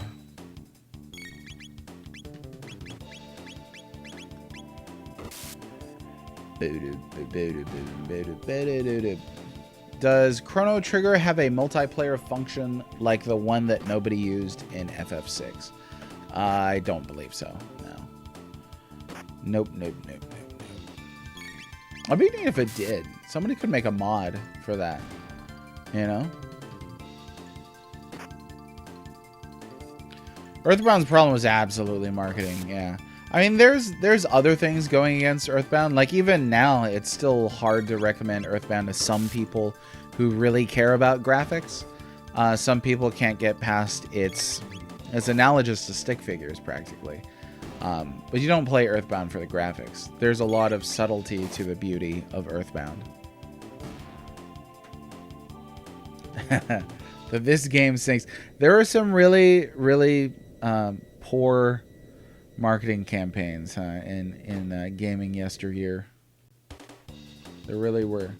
Does Chrono Trigger have a multiplayer function like the one that nobody used in FF6? I don't believe so. No. Nope. I'd be neat if it did. Somebody could make a mod for that. You know? Earthbound's problem was absolutely marketing, yeah. I mean, there's other things going against Earthbound. Like, even now, it's still hard to recommend Earthbound to some people who really care about graphics. Some people can't get past it's analogous to stick figures, practically. But you don't play Earthbound for the graphics. There's a lot of subtlety to the beauty of Earthbound. But this game stinks. There are some really, really poor marketing campaigns in gaming yesteryear. There really were.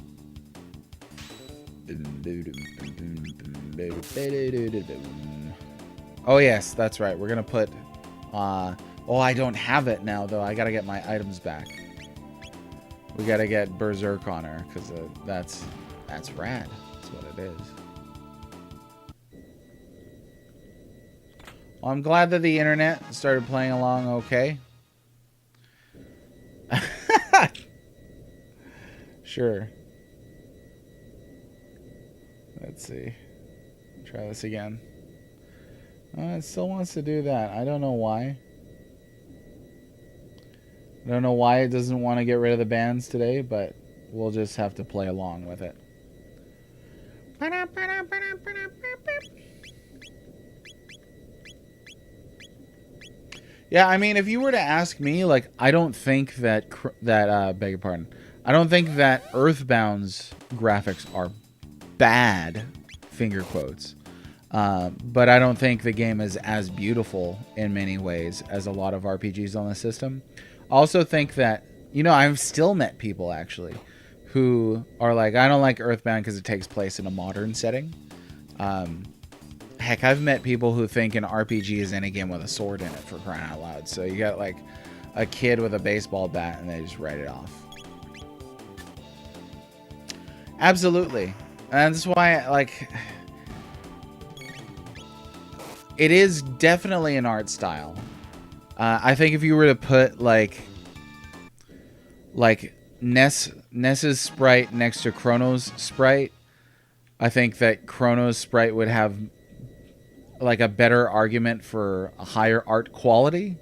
Oh yes, that's right. We're gonna put. Oh, I don't have it now though. I gotta get my items back. We gotta get Berserk on her because that's rad. That's what it is. Well, I'm glad that the internet started playing along okay. Sure. Let's see. Try this again. It still wants to do that. I don't know why. I don't know why it doesn't want to get rid of the bands today, but we'll just have to play along with it. Yeah, I mean, if you were to ask me, like, I don't think that beg your pardon, I don't think that Earthbound's graphics are bad, finger quotes, but I don't think the game is as beautiful in many ways as a lot of RPGs on the system. I also think that, you know, I've still met people actually who are like, I don't like Earthbound because it takes place in a modern setting. Heck, I've met people who think an RPG is any game with a sword in it, for crying out loud. So you got like a kid with a baseball bat and they just write it off. Absolutely. And that's why, like, it is definitely an art style. I think if you were to put like Ness's sprite next to Chrono's sprite, I think that Chrono's sprite would have like a better argument for a higher art quality.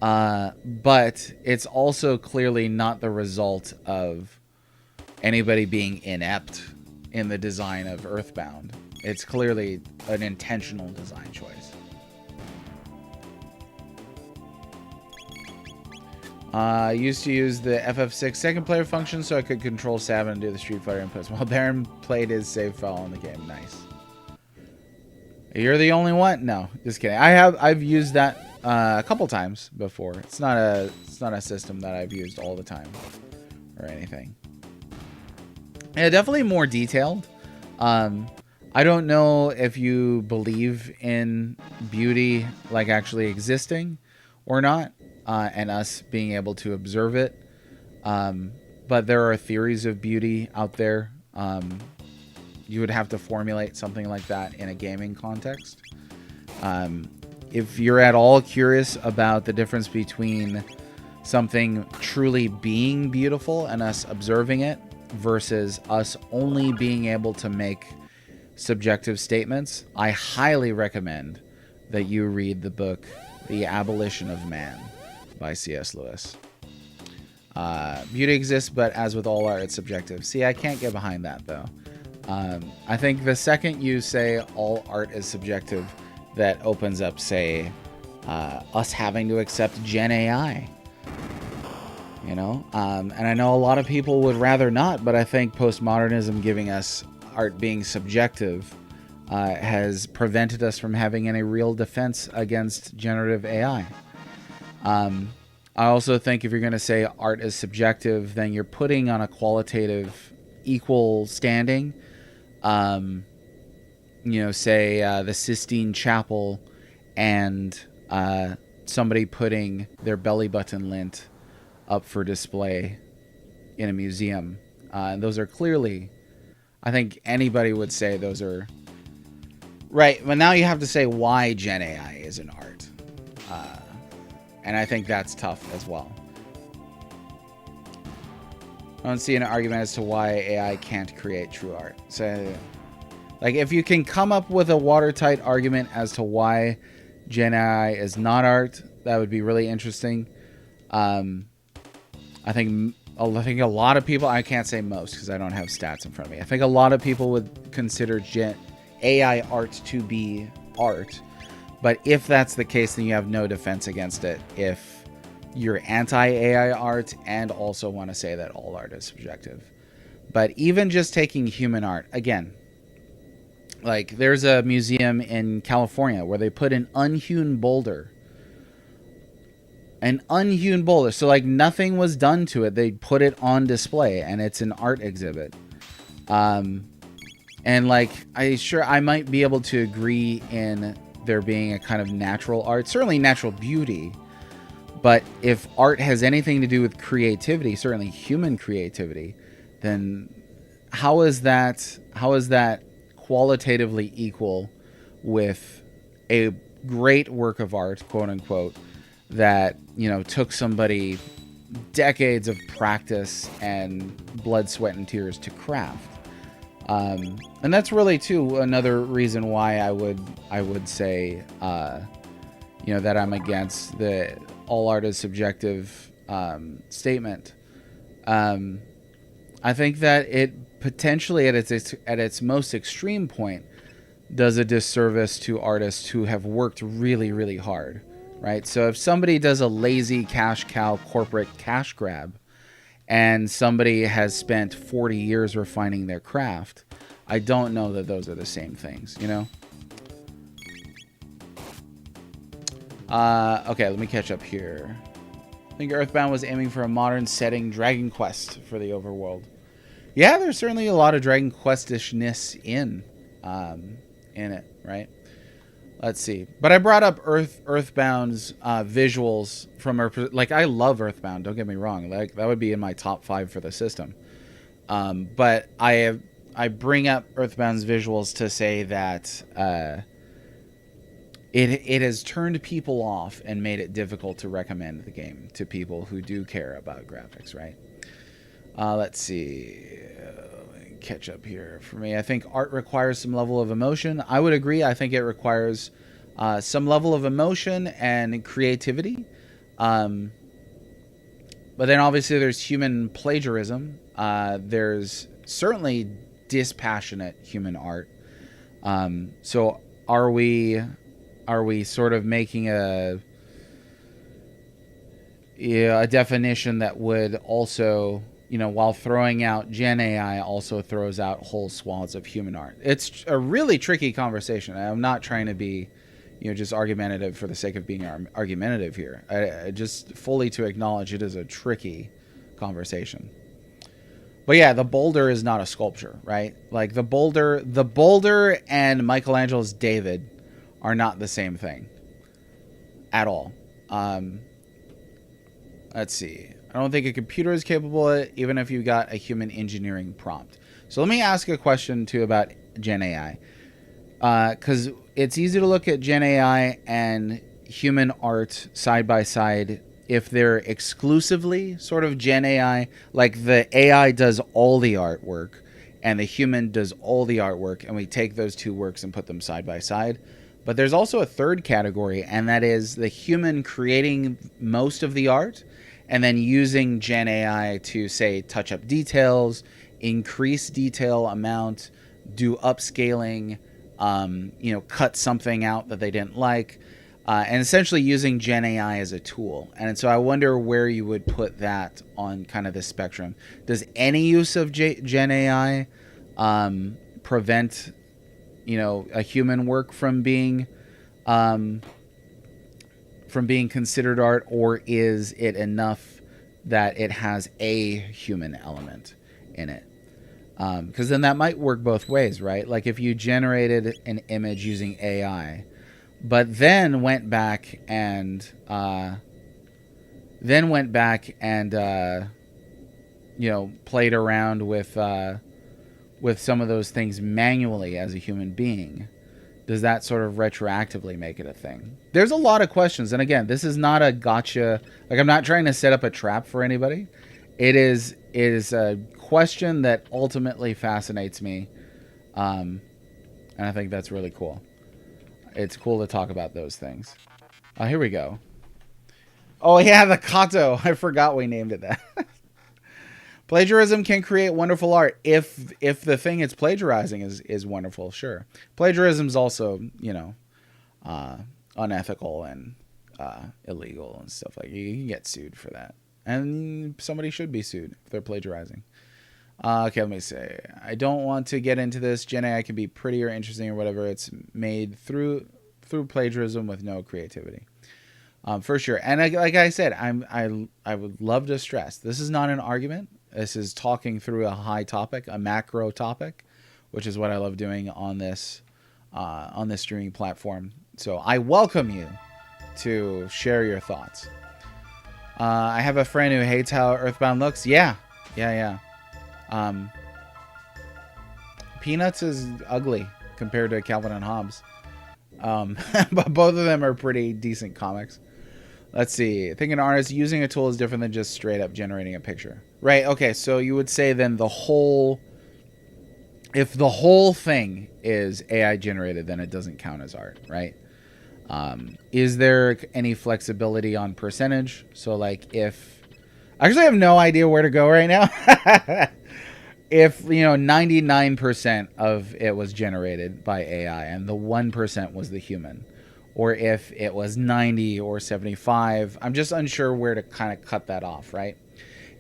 But it's also clearly not the result of anybody being inept in the design of Earthbound. It's clearly an intentional design choice. I used to use the FF6 second player function so I could control Savin and do the Street Fighter inputs while Baron played his save file in the game. Nice. You're the only one? No, just kidding. I've used that a couple times before. It's not a system that I've used all the time or anything. Yeah, definitely more detailed. I don't know if you believe in beauty like actually existing or not, and us being able to observe it. But there are theories of beauty out there. You would have to formulate something like that in a gaming context. if you're at all curious about the difference between something truly being beautiful and us observing it versus us only being able to make subjective statements, I highly recommend that you read the book The Abolition of Man by C.S. Lewis. Beauty exists, but as with all art, it's subjective. See, I can't get behind that, though. I think the second you say all art is subjective, that opens up, say, us having to accept Gen AI. You know? And I know a lot of people would rather not, but I think postmodernism giving us art being subjective has prevented us from having any real defense against generative AI. I also think if you're going to say art is subjective, then you're putting on a qualitative equal standing. You know, say the Sistine Chapel and somebody putting their belly button lint up for display in a museum. And those are clearly, I think anybody would say those are right. But now you have to say why Gen AI is an art. And I think that's tough as well. I don't see an argument as to why AI can't create true art. So, like, if you can come up with a watertight argument as to why Gen AI is not art, that would be really interesting. I think a lot of people, I can't say most because I don't have stats in front of me. I think a lot of people would consider AI art to be art. But if that's the case, then you have no defense against it if you're anti-AI art and also want to say that all art is subjective. But even just taking human art, again, like there's a museum in California where they put an unhewn boulder. An unhewn boulder. So like nothing was done to it. They put it on display and it's an art exhibit. And like I might be able to agree in there being a kind of natural art, certainly natural beauty. But if art has anything to do with creativity, certainly human creativity, then how is that qualitatively equal with a great work of art, quote unquote, that, you know, took somebody decades of practice and blood, sweat, and tears to craft? And that's really too another reason why I would say, you know, that I'm against the all art is subjective statement. I think that it potentially at its most extreme point does a disservice to artists who have worked really, really hard, right? So if somebody does a lazy cash cow corporate cash grab and somebody has spent 40 years refining their craft, I don't know that those are the same things, you know? Okay, let me catch up here. I think Earthbound was aiming for a modern setting Dragon Quest for the overworld. Yeah, there's certainly a lot of Dragon Quest-ishness in it, right? Let's see. But I brought up Earthbound's visuals from like, I love Earthbound, don't get me wrong. Like, that would be in my top 5 for the system. But I bring up Earthbound's visuals to say that it has turned people off and made it difficult to recommend the game to people who do care about graphics, right? Let's see. Catch up here for me. I think art requires some level of emotion. I would agree. I think it requires some level of emotion and creativity. But then obviously there's human plagiarism. There's certainly dispassionate human art. So are we sort of making a definition that would also, you know, while throwing out Gen AI, also throws out whole swaths of human art? It's a really tricky conversation. I'm not trying to be, you know, just argumentative for the sake of being argumentative here. I just fully to acknowledge it is a tricky conversation. But yeah, the boulder is not a sculpture, right? Like the boulder and Michelangelo's David are not the same thing at all. Let's see. I don't think a computer is capable of it, even if you got a human engineering prompt. So let me ask a question too about Gen AI. because it's easy to look at Gen AI and human art side by side if they're exclusively sort of Gen AI, like the AI does all the artwork and the human does all the artwork, and we take those two works and put them side by side. But there's also a third category, and that is the human creating most of the art and then using Gen AI to, say, touch up details, increase detail amount, do upscaling, cut something out that they didn't like, and essentially using Gen AI as a tool. And so I wonder where you would put that on kind of the spectrum. Does any use of Gen AI prevent, a human work from being considered art, or is it enough that it has a human element in it? Because then that might work both ways, right? Like if you generated an image using AI, but then went back and played around with some of those things manually as a human being, does that sort of retroactively make it a thing? There's a lot of questions, and again, this is not a gotcha. Like, I'm not trying to set up a trap for anybody. It is a question that ultimately fascinates me, and I think that's really cool. It's cool to talk about those things. Here we go. Oh yeah, the Kato. I forgot we named it that. Plagiarism can create wonderful art if the thing it's plagiarizing is wonderful. Sure, plagiarism is also unethical and illegal and stuff like that. You can get sued for that, and somebody should be sued if they're plagiarizing. Okay, let me say. I don't want to get into this. Gen AI can be pretty or interesting or whatever. It's made through plagiarism with no creativity. For sure. And like I said, I would love to stress, this is not an argument. This is talking through a high topic, a macro topic, which is what I love doing on this streaming platform. So I welcome you to share your thoughts. I have a friend who hates how Earthbound looks. Yeah. Peanuts is ugly compared to Calvin and Hobbes. But both of them are pretty decent comics. Let's see. I think an artist using a tool is different than just straight up generating a picture. Right, okay, so you would say then if the whole thing is AI generated, then it doesn't count as art, right? Is there any flexibility on percentage? So like if... I actually have no idea where to go right now. If 99% of it was generated by AI and the 1% was the human, or if it was 90 or 75, I'm just unsure where to kind of cut that off, right?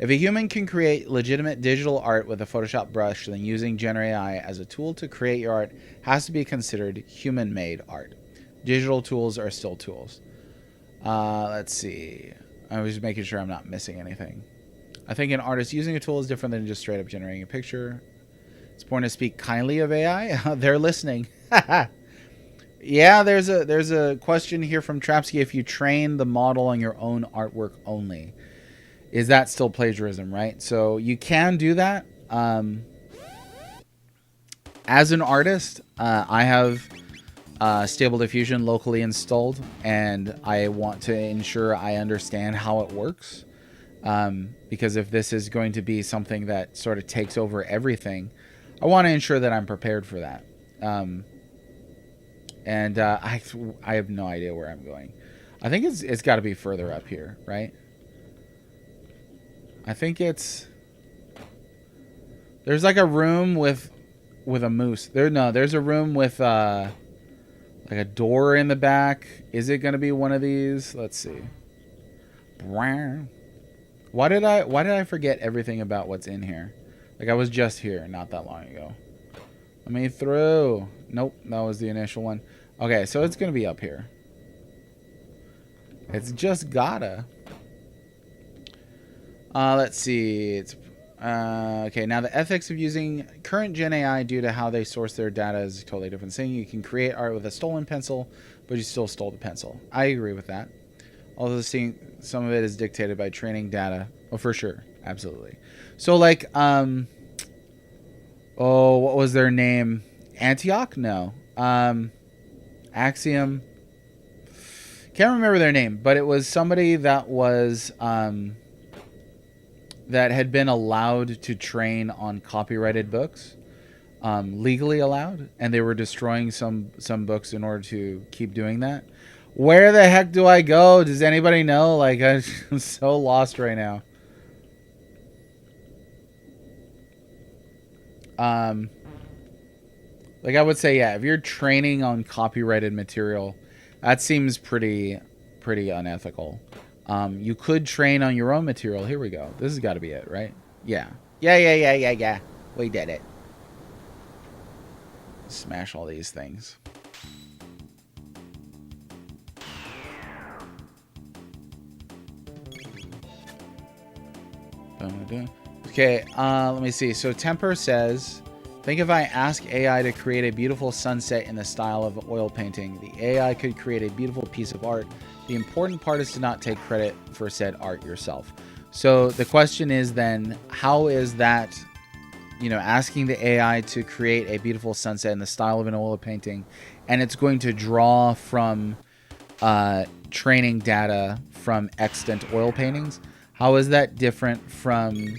If a human can create legitimate digital art with a Photoshop brush, then using Gen AI as a tool to create your art has to be considered human-made art. Digital tools are still tools. Let's see. I was just making sure I'm not missing anything. I think an artist using a tool is different than just straight up generating a picture. It's important to speak kindly of AI. They're listening. Yeah, there's a question here from Trapsky. If you train the model on your own artwork only, is that still plagiarism, right? So you can do that. As an artist, I have Stable Diffusion locally installed, and I want to ensure I understand how it works. Because if this is going to be something that sort of takes over everything, I want to ensure that I'm prepared for that. And I have no idea where I'm going. I think it's got to be further up here, right? I think there's like a room with a moose. There's a room with like a door in the back. Is it going to be one of these? Let's see. Why did I forget everything about what's in here? Like, I was just here not that long ago. Let me through. Nope, that was the initial one. Okay, so it's gonna be up here. It's just gotta. Let's see. It's okay. Now the ethics of using current Gen AI due to how they source their data is a totally different thing. You can create art with a stolen pencil, but you still stole the pencil. I agree with that. Although seeing some of it is dictated by training data. Oh, for sure. Absolutely. So like, what was their name? Antioch? No. Axiom. Can't remember their name, but it was somebody that was that had been allowed to train on copyrighted books, legally allowed, and they were destroying some books in order to keep doing that. Where the heck do I go? Does anybody know? Like, I'm so lost right now. Like I would say, yeah, if you're training on copyrighted material, that seems pretty unethical. You could train on your own material. Here we go. This has got to be it, right? Yeah. Yeah. We did it. Smash all these things. Okay, let me see. So Temper says, think if I ask AI to create a beautiful sunset in the style of oil painting, the AI could create a beautiful piece of art. The important part is to not take credit for said art yourself. So the question is then, how is that, asking the AI to create a beautiful sunset in the style of an oil painting, and it's going to draw from training data from extant oil paintings? How is that different from,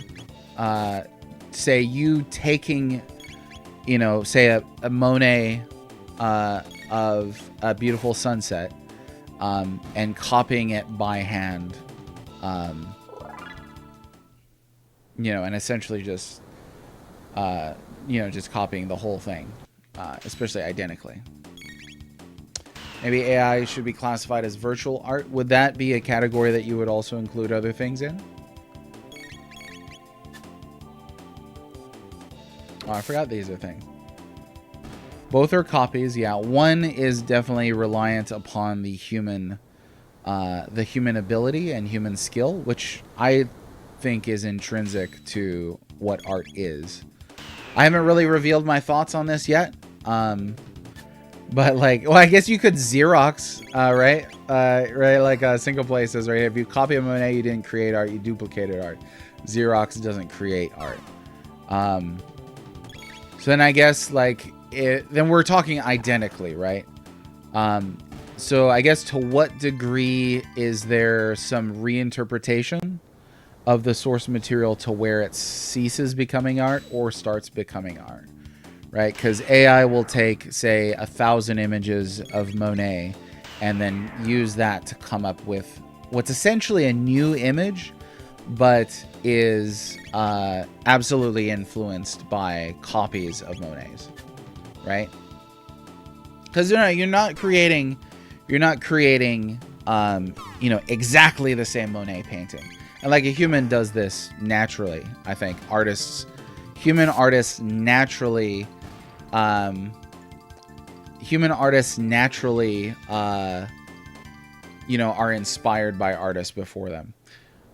say, you taking, say a Monet of a beautiful sunset and copying it by hand, and essentially just, just copying the whole thing, especially identically. Maybe AI should be classified as virtual art. Would that be a category that you would also include other things in? Oh, I forgot these are things. Both are copies, yeah. One is definitely reliant upon the human ability and human skill, which I think is intrinsic to what art is. I haven't really revealed my thoughts on this yet. But I guess you could Xerox, right? Right, like Single Play says right here. If you copy a Monet, you didn't create art, you duplicated art. Xerox doesn't create art. So then I guess then we're talking identically, right? So I guess to what degree is there some reinterpretation of the source material to where it ceases becoming art or starts becoming art? Right, because AI will take, say, 1,000 images of Monet and then use that to come up with what's essentially a new image, but is absolutely influenced by copies of Monet's, right? Because you're not creating exactly the same Monet painting, and like a human does this naturally. I think human artists naturally are inspired by artists before them.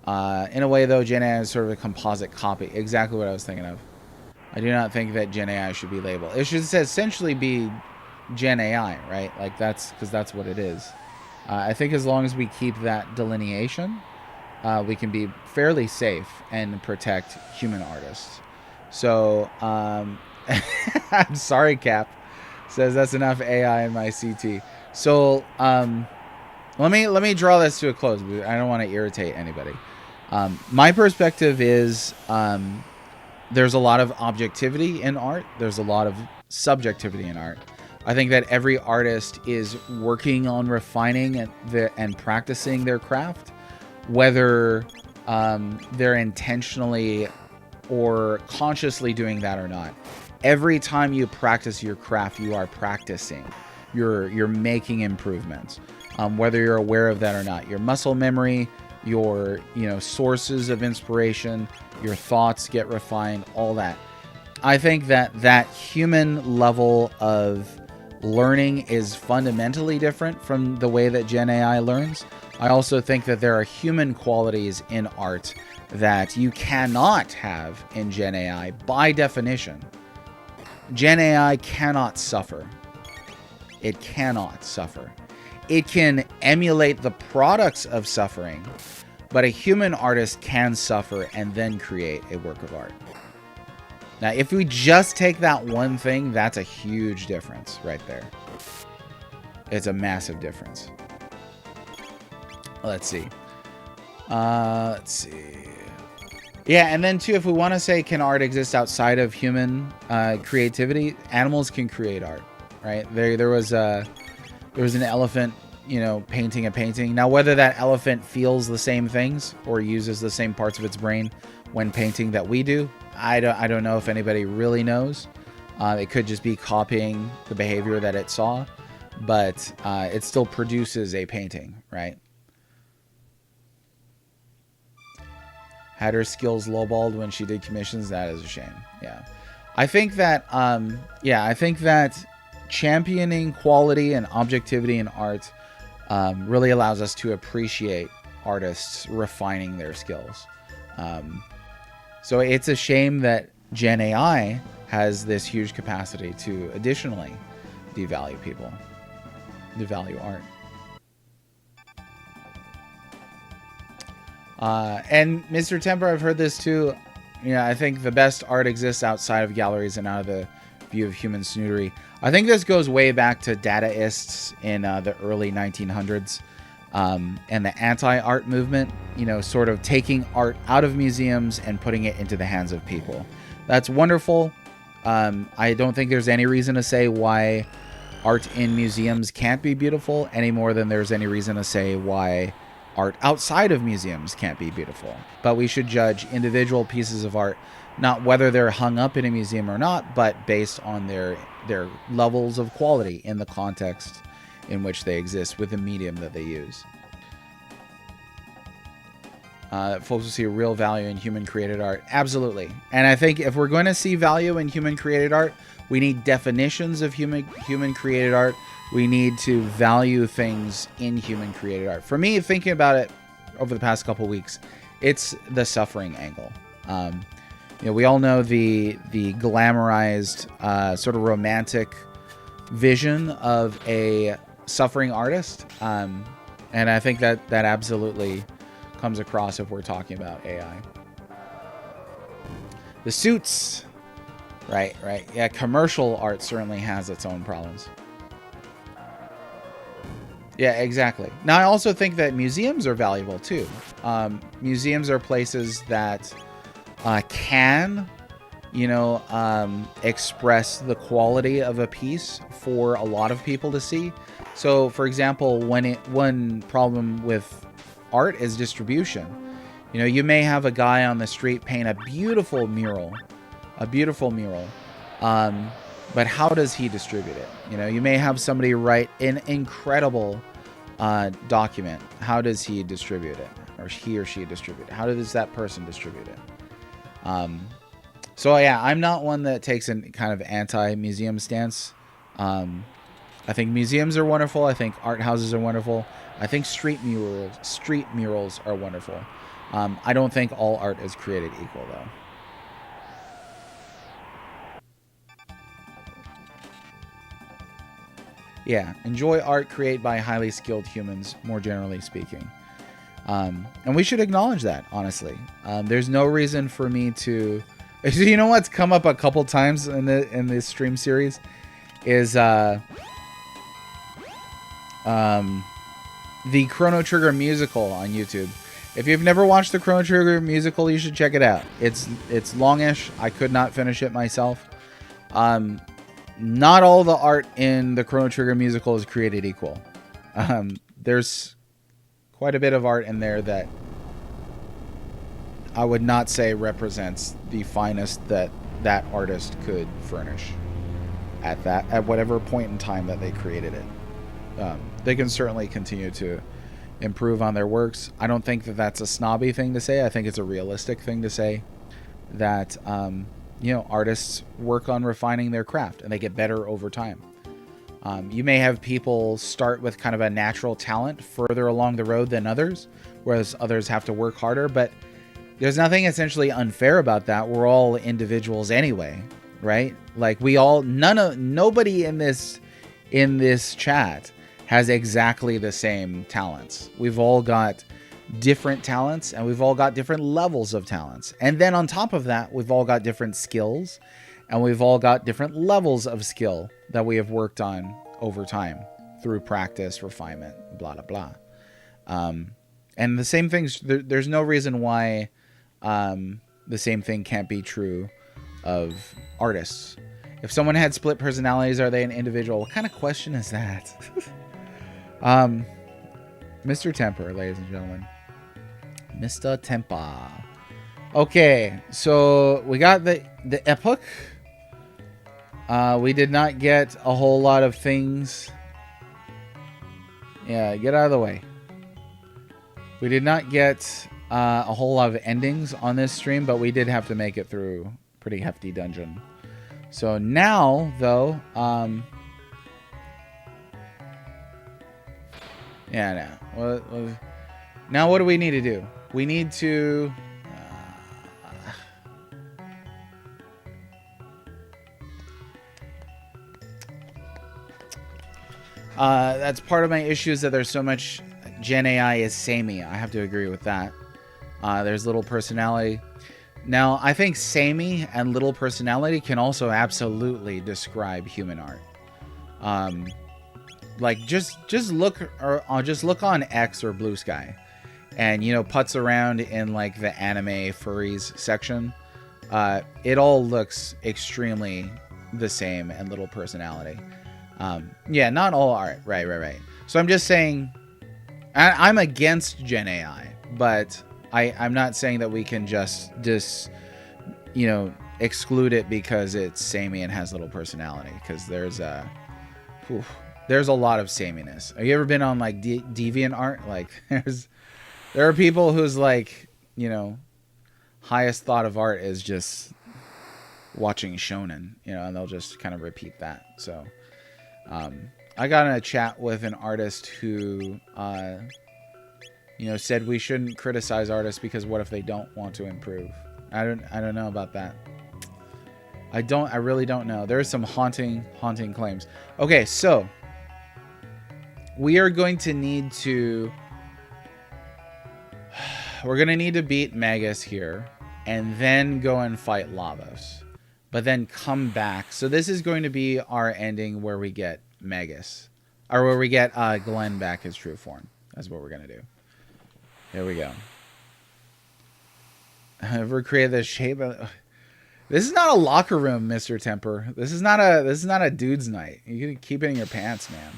In a way, though, Gen AI is sort of a composite copy. Exactly what I was thinking of. I do not think that Gen AI should be labeled. It should essentially be Gen AI, right? Like that's what it is. I think as long as we keep that delineation, we can be fairly safe and protect human artists. So, I'm sorry, Cap. Says that's enough AI in my CT. So, let me draw this to a close. I don't want to irritate anybody. My perspective is there's a lot of objectivity in art. There's a lot of subjectivity in art. I think that every artist is working on refining and practicing their craft, whether they're intentionally or consciously doing that or not. Every time you practice your craft, you are practicing. You're making improvements, whether you're aware of that or not. Your muscle memory, your sources of inspiration, your thoughts get refined, all that. I think that human level of learning is fundamentally different from the way that Gen AI learns. I also think that there are human qualities in art that you cannot have in Gen AI by definition. Gen AI cannot suffer. It cannot suffer. It can emulate the products of suffering, but a human artist can suffer and then create a work of art. Now, if we just take that one thing, that's a huge difference right there. It's a massive difference. Let's see. Let's see. Yeah, and then too, if we want to say, can art exist outside of human creativity? Animals can create art, right? There was an elephant, you know, painting a painting. Now, whether that elephant feels the same things or uses the same parts of its brain when painting that we do, I don't know if anybody really knows. It could just be copying the behavior that it saw, but it still produces a painting, right? Had her skills lowballed when she did commissions. That is a shame. Yeah, I think that championing quality and objectivity in art really allows us to appreciate artists refining their skills. So it's a shame that Gen AI has this huge capacity to additionally devalue people, devalue art. And Mr. Temper, I've heard this too. Yeah, I think the best art exists outside of galleries and out of the view of human snootery. I think this goes way back to Dadaists in the early 1900s and the anti-art movement, you know, sort of taking art out of museums and putting it into the hands of people. That's wonderful. I don't think there's any reason to say why art in museums can't be beautiful any more than there's any reason to say why art outside of museums can't be beautiful. But we should judge individual pieces of art, not whether they're hung up in a museum or not, but based on their levels of quality in the context in which they exist with the medium that they use. Folks will see real value in human created art. Absolutely. And I think if we're going to see value in human created art, we need definitions of human created art. We need to value things in human created art. For me, thinking about it over the past couple weeks, it's the suffering angle. You know, we all know the glamorized sort of romantic vision of a suffering artist, and I think that absolutely comes across if we're talking about AI. The suits, right? Yeah, commercial art certainly has its own problems. Yeah, exactly. Now, I also think that museums are valuable too. Museums are places that can, you know, express the quality of a piece for a lot of people to see. So, for example, one problem with art is distribution. You know, you may have a guy on the street paint a beautiful mural, but how does he distribute it? You know, you may have somebody write an incredible document. How does he distribute it? Or he or she distribute it? How does that person distribute it? So yeah, I'm not one that takes a kind of anti-museum stance. I think museums are wonderful. I think art houses are wonderful. I think street murals are wonderful. I don't think all art is created equal, though. Yeah, enjoy art created by highly skilled humans, more generally speaking. And we should acknowledge that, honestly. There's no reason for me to... You know what's come up a couple times in this stream series? Is the Chrono Trigger musical on YouTube. If you've never watched the Chrono Trigger musical, you should check it out. It's longish. I could not finish it myself. Not all the art in the Chrono Trigger musical is created equal. There's quite a bit of art in there that I would not say represents the finest that artist could furnish at whatever point in time that they created it. They can certainly continue to improve on their works. I don't think that that's a snobby thing to say. I think it's a realistic thing to say that you know, artists work on refining their craft and they get better over time. You may have people start with kind of a natural talent further along the road than others, whereas others have to work harder, but there's nothing essentially unfair about that. We're all individuals anyway, right? Like nobody in this chat has exactly the same talents. We've all got different talents, and we've all got different levels of talents. And then on top of that, we've all got different skills, and we've all got different levels of skill that we have worked on over time through practice, refinement, blah, blah, blah. And the same things, there's no reason why the same thing can't be true of artists. If someone had split personalities, are they an individual? What kind of question is that? Mr. Temper, ladies and gentlemen. Mr. Temper. Okay, so we got the epoch. We did not get a whole lot of things. Yeah, get out of the way. We did not get a whole lot of endings on this stream, but we did have to make it through a pretty hefty dungeon. So now, though, yeah, no. Well, now what do we need to do? We need to... that's part of my issue, is that there's so much Gen AI is samey. I have to agree with that. There's little personality. Now, I think samey and little personality can also absolutely describe human art. Like just look on X or Blue Sky, and putz around in like the anime furries section. It all looks extremely the same and little personality. Yeah, not all art. Right. So I'm just saying, I'm against Gen AI, but I'm not saying that we can just exclude it because it's samey and has little personality, because there's a lot of sameness. Have you ever been on like DeviantArt? Like there are people whose like, highest thought of art is just watching shonen, and they'll just kind of repeat that. So I got in a chat with an artist who said we shouldn't criticize artists because what if they don't want to improve? I don't know about that. I really don't know. There's some haunting claims. Okay, so we are going to need to beat Magus here and then go and fight Lavos, but then come back. So this is going to be our ending where we get Magus, or where we get Glenn back his true form. That's what we're going to do. Here we go. Ever created this shape? This is not a locker room, Mr. Temper. This is not a dude's night. You can keep it in your pants, man.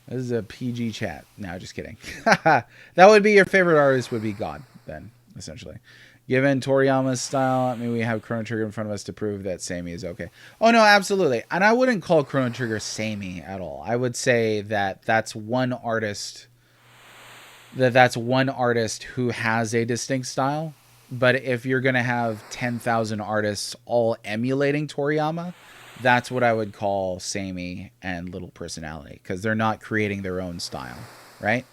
This is a PG chat. No, just kidding. That would be your favorite artist, would be God, then, essentially. Given Toriyama's style, I mean, we have Chrono Trigger in front of us to prove that samey is okay. Oh, no, absolutely. And I wouldn't call Chrono Trigger samey at all. I would say that that's one artist who has a distinct style. But if you're going to have 10,000 artists all emulating Toriyama, that's what I would call samey and little personality, because they're not creating their own style, right?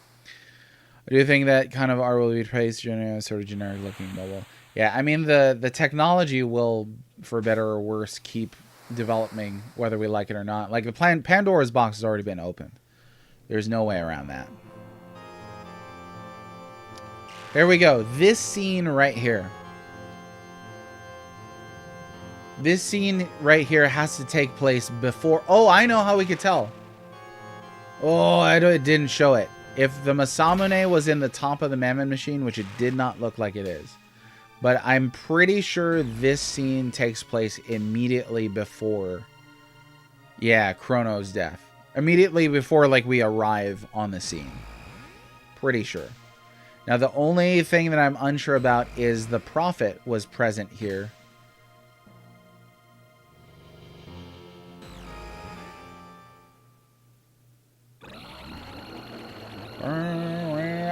I do think that kind of art will be praised, sort of generic looking mobile. Yeah, I mean, the technology will, for better or worse, keep developing whether we like it or not. Like, the Pandora's box has already been opened. There's no way around that. There we go. This scene right here. This scene right here has to take place before... Oh, I know how we could tell. Oh, it didn't show it. If the Masamune was in the top of the Mammon Machine, which it did not look like it is. But I'm pretty sure this scene takes place immediately before... Yeah, Chrono's death. Immediately before, like, we arrive on the scene. Pretty sure. Now, the only thing that I'm unsure about is the Prophet was present here.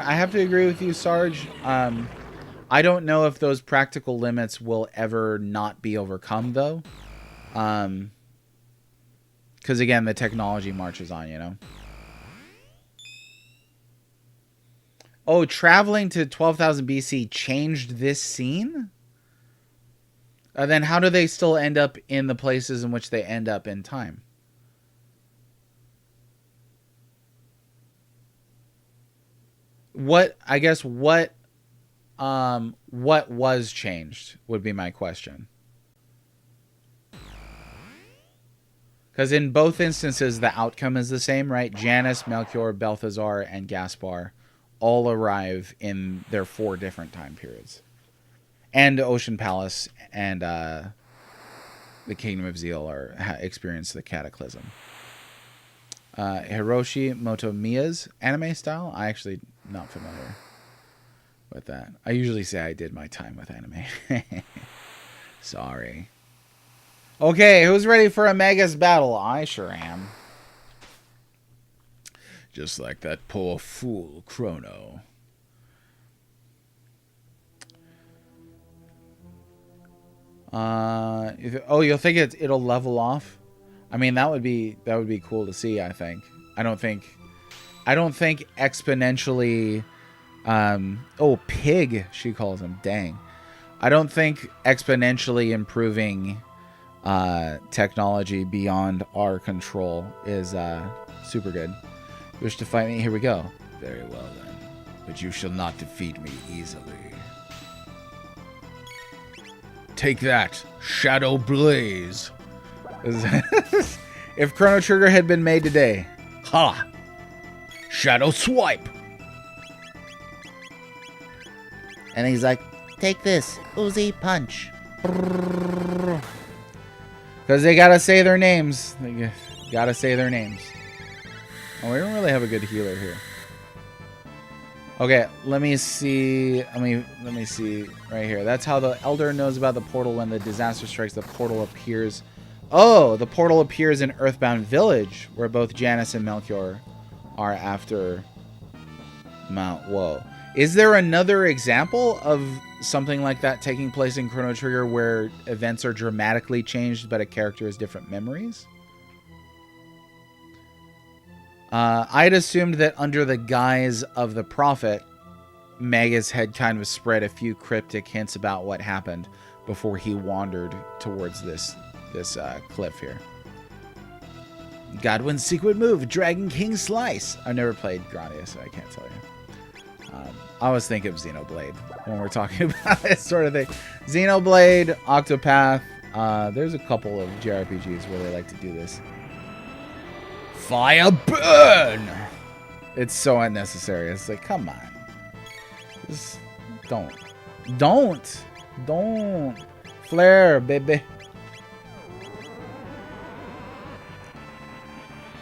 I have to agree with you, Sarge. I don't know if those practical limits will ever not be overcome, though. Because, again, the technology marches on, Oh, traveling to 12,000 BC changed this scene? Then how do they still end up in the places in which they end up in time? what I guess what was changed would be my question. Because in both instances, the outcome is the same, right? Janus, Melchior, Balthazar, and Gaspar all arrive in their 4 different time periods. And Ocean Palace and the Kingdom of Zeal experience the Cataclysm. Hiroshi Motomiya's anime style? I actually not familiar with that. I usually say I did my time with anime. Sorry. Okay, who's ready for a Magus battle? I sure am. Just like that poor fool, Chrono. You'll think it'll level off? I mean, that would be cool to see, I think. I don't think exponentially pig, she calls him. Dang. I don't think exponentially improving technology beyond our control is super good. You wish to fight me? Here we go. Very well then. But you shall not defeat me easily. Take that, Shadow Blaze. If Chrono Trigger had been made today. Ha! Shadow Swipe! And he's like, take this, Uzi Punch. Because they gotta say their names. They gotta say their names. Oh, we don't really have a good healer here. Okay, let me see. Let me see right here. That's how the Elder knows about the portal. When the disaster strikes, the portal appears. Oh, the portal appears in Earthbound Village, where both Janus and Melchior are after Mount Woe. Is there another example of something like that taking place in Chrono Trigger where events are dramatically changed, but a character has different memories? I'd assumed that under the guise of the Prophet, Magus had kind of spread a few cryptic hints about what happened before he wandered towards this cliff here. Godwin's secret move, Dragon King Slice. I've never played Grandia, so I can't tell you. I always think of Xenoblade when we're talking about this sort of thing. Xenoblade, Octopath. There's a couple of JRPGs where they like to do this. Fire burn! It's so unnecessary. It's like, come on. Just don't. Flare, baby.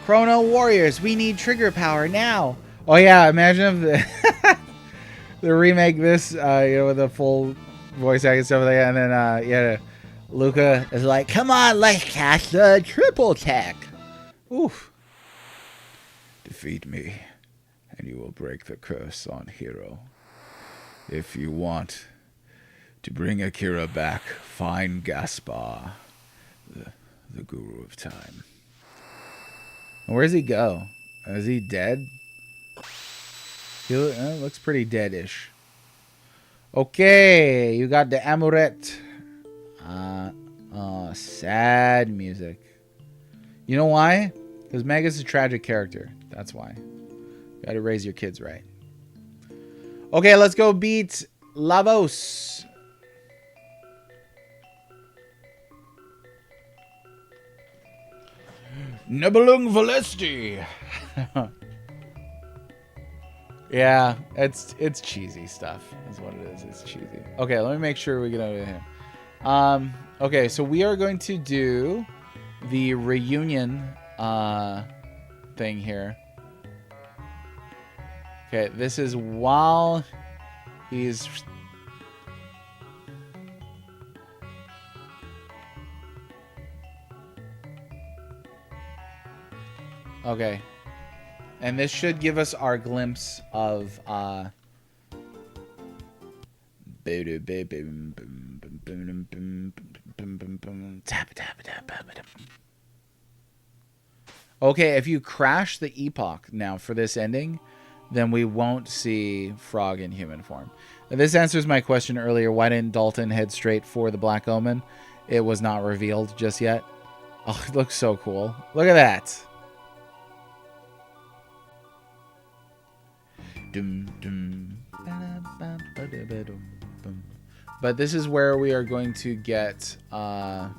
Chrono Warriors, we need trigger power now. Oh yeah, imagine if the remake this, with the full voice acting and stuff like that, and then Luca is like, come on, let's cast the triple tech. Oof. Defeat me, and you will break the curse on Hero. If you want to bring Akira back, find Gaspar, the Guru of Time. Where does he go? Is he dead? He looks pretty dead-ish. Okay, you got the amulet. Sad music. You know why? Because Magus is a tragic character. That's why. You gotta raise your kids right. Okay, let's go beat Lavos. Nibelung Valesti. Yeah, it's cheesy stuff. That's what it is. It's cheesy. Okay, let me make sure we get over him. Okay, so we are going to do the reunion thing here. Okay, this is while he's... Okay. And this should give us our glimpse of okay, if you crash the epoch now for this ending, then we won't see Frog in human form. Now, this answers my question earlier. Why didn't Dalton head straight for the Black Omen? It was not revealed just yet. Oh, it looks so cool. Look at that. But this is where we are going to get... now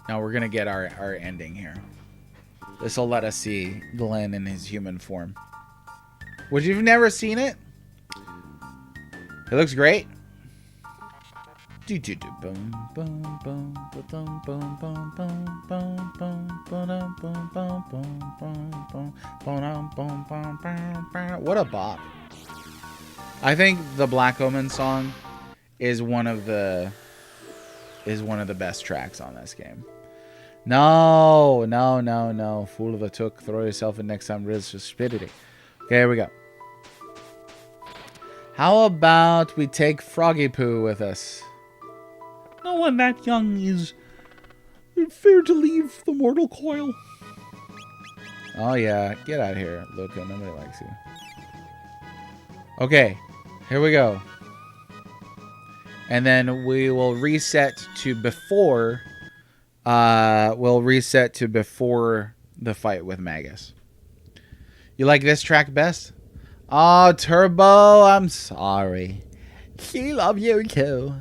we're going to get our ending here. This will let us see Glenn in his human form. Would you've never seen it? It looks great. What a bop. I think the Black Omen song is one of the best tracks on this game. No. Fool of a took, throw yourself in next time, risk stupidity. Okay, here we go. How about we take Froggy Poo with us? No one that young is fair to leave the mortal coil. Oh yeah, get out of here, Luca. Nobody likes you. Okay, here we go. And then we will reset to before. We'll reset to before the fight with Magus. You like this track best? Oh, Turbo, I'm sorry. She loves you too.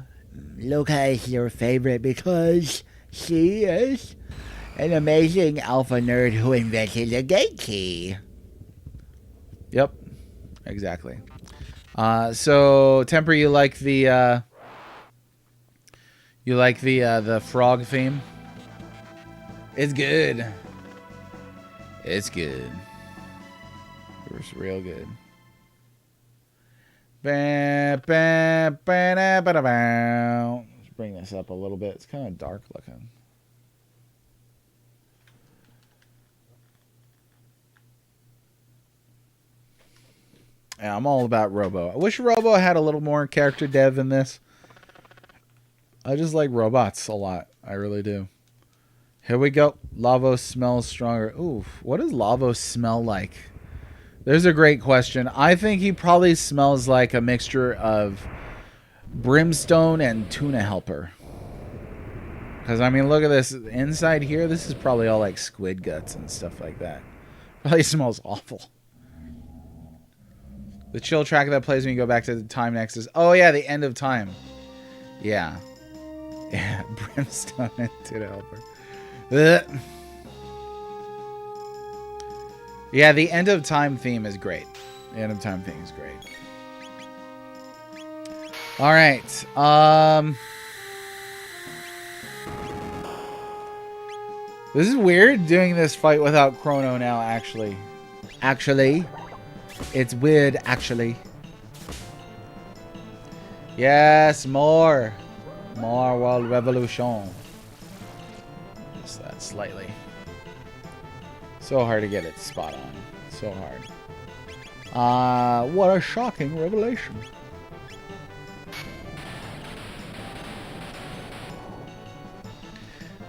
Luca is your favorite because she is an amazing alpha nerd who invented the gate key. Yep, exactly. So Temper, you like the frog theme? It's good. It's good. It's real good. Let's bring this up a little bit. It's kind of dark looking. Yeah, I'm all about Robo. I wish Robo had a little more character dev in this. I just like robots a lot. I really do. Here we go. Lavos smells stronger. Ooh, what does Lavos smell like? There's a great question. I think he probably smells like a mixture of brimstone and tuna helper. Because, I mean, look at this. Inside here, this is probably all like squid guts and stuff like that. Probably smells awful. The chill track that plays when you go back to the time next is... Oh, yeah, the end of time. Yeah. Yeah, brimstone and tuna helper. Ugh. Yeah, the end of time theme is great. The end of time theme is great. All right. This is weird doing this fight without Chrono now, actually. Actually. It's weird, actually. Yes, more. More World Revolution. Just that slightly. So hard to get it spot on. So hard. What a shocking revelation.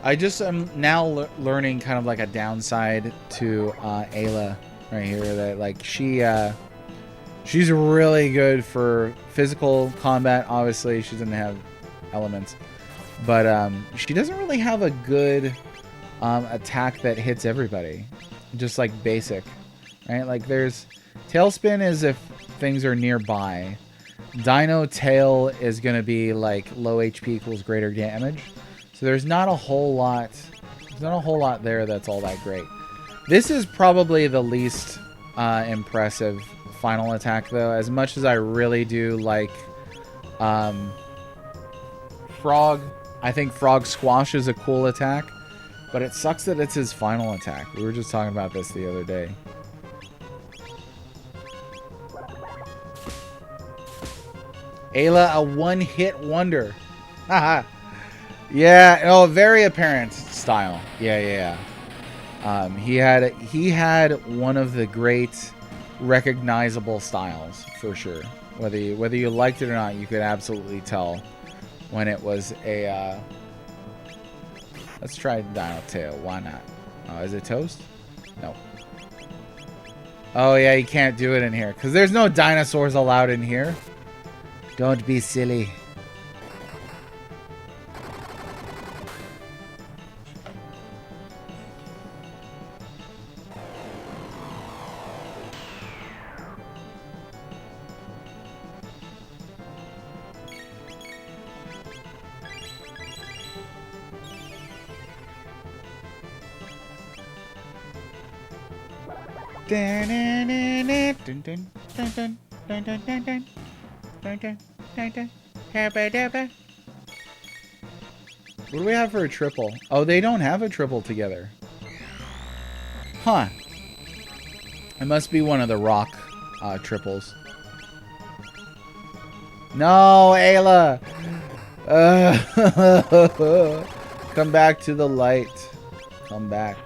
I just am now learning kind of like a downside to Ayla right here. That like she's really good for physical combat. Obviously, she doesn't have elements, but she doesn't really have a good attack that hits everybody. Just like basic, right? Like there's Tailspin is if things are nearby. Dino Tail is going to be like low HP equals greater damage. So there's not a whole lot. There's not a whole lot there that's all that great. This is probably the least impressive final attack though. As much as I really do like Frog, I think Frog Squash is a cool attack. But it sucks that it's his final attack. We were just talking about this the other day. Ayla, a one-hit wonder. Haha. Yeah, oh, very apparent style. Yeah. He had one of the great recognizable styles for sure. Whether you liked it or not, you could absolutely tell when it was a. Let's try Dino Tail. Why not? Oh, is it toast? No. Oh yeah, you can't do it in here because there's no dinosaurs allowed in here. Don't be silly. What do we have for a triple? Oh, they don't have a triple together. Huh. It must be one of the rock triples. No, Ayla! Come back to the light. Come back.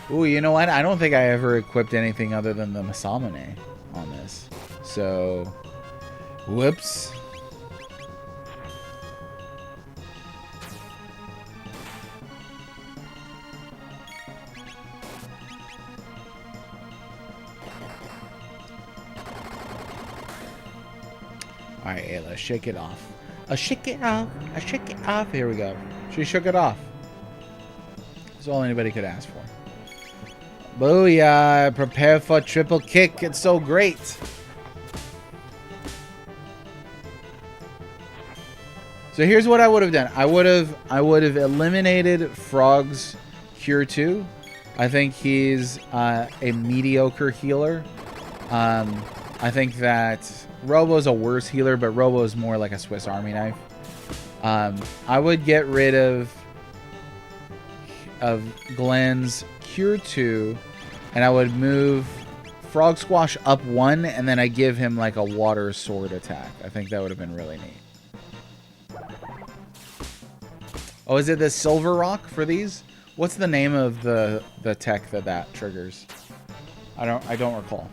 Ooh, you know what? I don't think I ever equipped anything other than the Masamune on this. So, whoops. Alright, Ayla, shake it off. Shake it off. Shake it off. Here we go. She shook it off. That's all anybody could ask for. Booyah! Prepare for triple kick. It's so great. So here's what I would have done. I would have eliminated Frog's Cure 2. I think he's a mediocre healer. I think that Robo's a worse healer, but Robo is more like a Swiss Army knife. I would get rid of Glenn's Cure 2, and I would move Frog Squash up 1, and then I give him like a water sword attack. I think that would have been really neat. Oh, is it the Silver Rock for these? What's the name of the tech that triggers? I don't recall.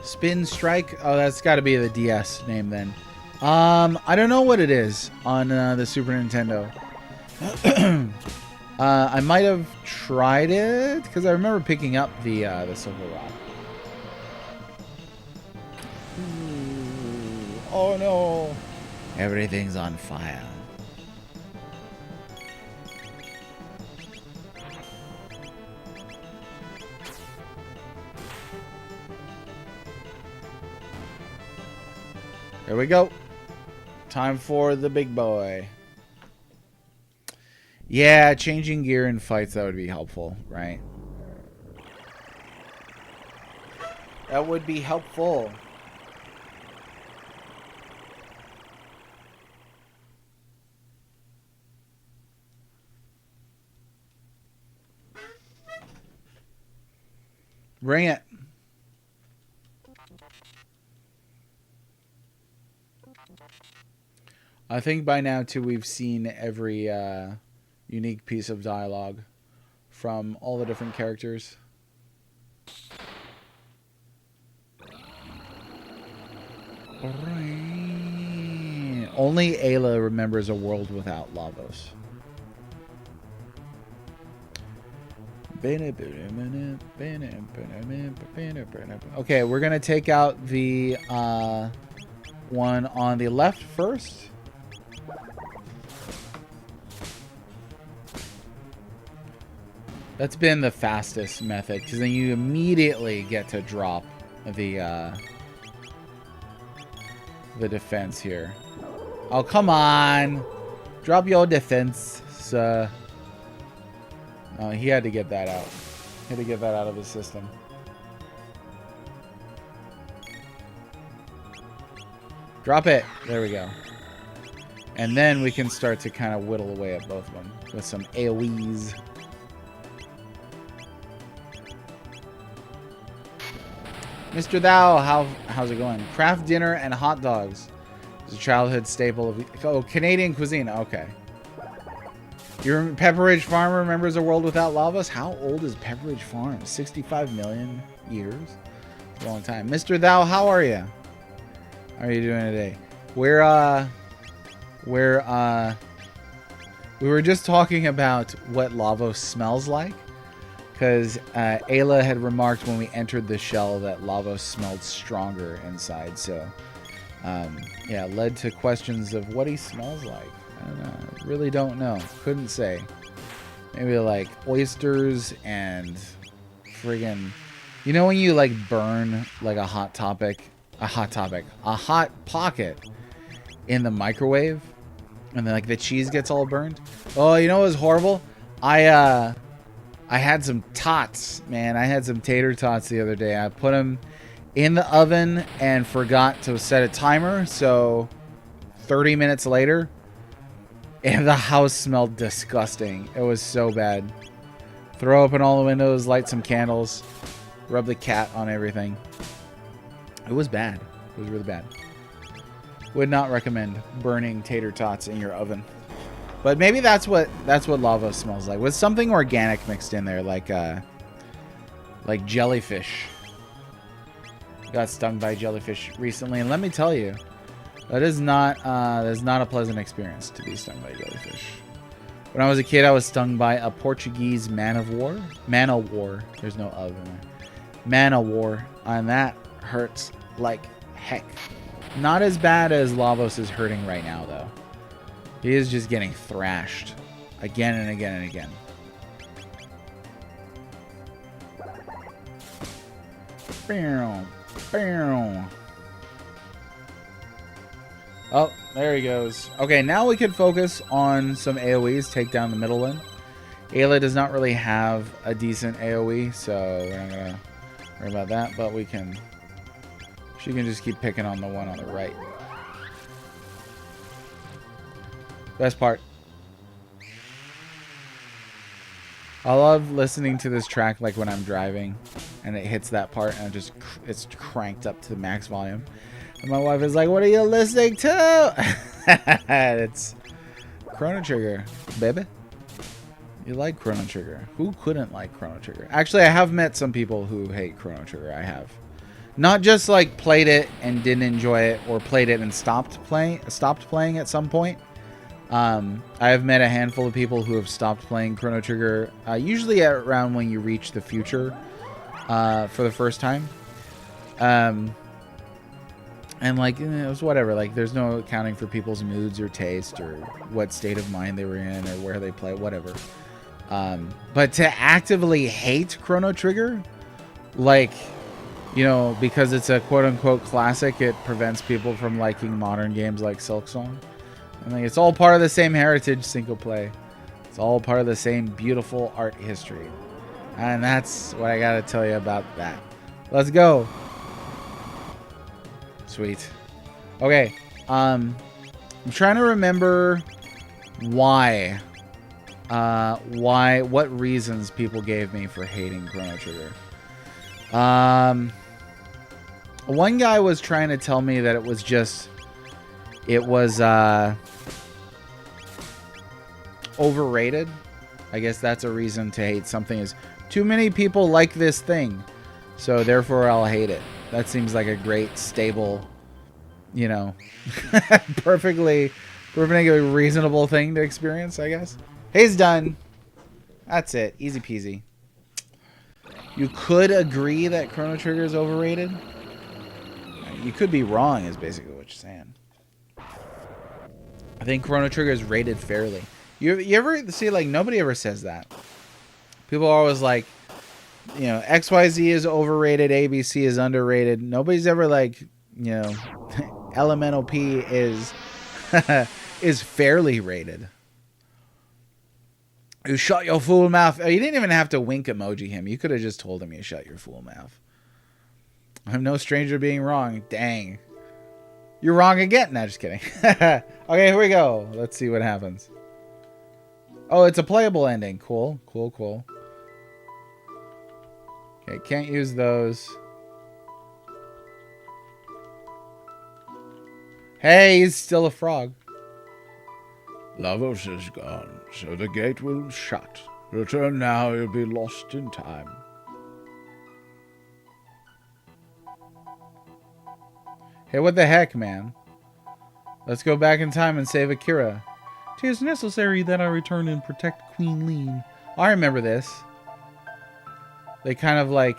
Spin Strike. Oh, that's got to be the DS name then. I don't know what it is on the Super Nintendo. I might have tried it because I remember picking up the Silver Rock. Ooh, oh no! Everything's on fire. Here we go. Time for the big boy. Yeah, changing gear in fights, that would be helpful, right? That would be helpful. Bring it. I think by now, too, we've seen every unique piece of dialogue from all the different characters. Only Ayla remembers a world without Lavos. Okay, we're going to take out the one on the left first. That's been the fastest method, because then you immediately get to drop the defense here. Oh, come on. Drop your defense, sir. Oh, he had to get that out. He had to get that out of his system. Drop it. There we go. And then we can start to kind of whittle away at both of them with some AoEs. Mr. Thou, how's it going? Craft dinner and hot dogs. It's a childhood staple of Canadian cuisine. Okay. Your Pepperidge Farm remembers a world without Lavos. How old is Pepperidge Farm? 65 million years. It's a long time. Mr. Thou, how are you? How are you doing today? We were just talking about what Lavos smells like. Because Ayla had remarked when we entered the shell that Lavos smelled stronger inside. So Yeah, led to questions of what he smells like. I don't know. Really don't know. Couldn't say. Maybe like oysters and friggin'... You know when you like burn like a hot pocket in the microwave? And then like the cheese gets all burned? Oh, you know what was horrible? I had some tots, man. I had some tater tots the other day. I put them in the oven and forgot to set a timer. So 30 minutes later, and the house smelled disgusting. It was so bad. Throw open all the windows, light some candles, rub the cat on everything. It was bad. It was really bad. Would not recommend burning tater tots in your oven. But maybe that's what lava smells like, with something organic mixed in there, like jellyfish. Got stung by jellyfish recently, and let me tell you, that is not a pleasant experience to be stung by jellyfish. When I was a kid, I was stung by a Portuguese man-o-war. There's no of in there. Man-o-war, and that hurts like heck. Not as bad as Lavos is hurting right now, though. He is just getting thrashed again and again and again. Bam, bam. Oh, there he goes. Okay, now we can focus on some AoEs, take down the middle one. Ayla does not really have a decent AoE, so we're not gonna worry about that, but we can... She can just keep picking on the one on the right. Best part. I love listening to this track like when I'm driving and it hits that part and it's cranked up to the max volume. And my wife is like, "What are you listening to?" It's Chrono Trigger, baby. You like Chrono Trigger. Who couldn't like Chrono Trigger? Actually, I have met some people who hate Chrono Trigger. I have. Not just like played it and didn't enjoy it, or played it and stopped playing at some point. I have met a handful of people who have stopped playing Chrono Trigger, usually around when you reach the future for the first time. And like, it was whatever. Like, there's no accounting for people's moods or taste or what state of mind they were in or where they play, whatever. But to actively hate Chrono Trigger, like, you know, because it's a quote-unquote classic, it prevents people from liking modern games like Silksong. I mean, it's all part of the same heritage, single play. It's all part of the same beautiful art history. And that's what I gotta tell you about that. Let's go. Sweet. Okay. I'm trying to remember what reasons people gave me for hating Chrono Trigger. One guy was trying to tell me that it was overrated. I guess that's a reason to hate something, is too many people like this thing, so therefore I'll hate it. That seems like a great, stable, you know, perfectly reasonable thing to experience, I guess. He's done. That's it. Easy peasy. You could agree that Chrono Trigger is overrated. You could be wrong, is basically what you're saying. I think Chrono Trigger is rated fairly. You ever see, like, nobody ever says that. People are always like, you know, XYZ is overrated, ABC is underrated. Nobody's ever like, you know, Elemental P is is fairly rated. You shut your fool mouth. Oh, you didn't even have to wink emoji him. You could have just told him you shut your fool mouth. I'm no stranger to being wrong. Dang. You're wrong again. No, just kidding. Okay, here we go. Let's see what happens. Oh, it's a playable ending. Cool, cool, cool. Okay, can't use those. Hey, he's still a frog. Lavos is gone, so the gate will shut. Return now, you'll be lost in time. Hey, what the heck, man? Let's go back in time and save Akira. 'Tis necessary that I return and protect Queen Lean. I remember this. They kind of like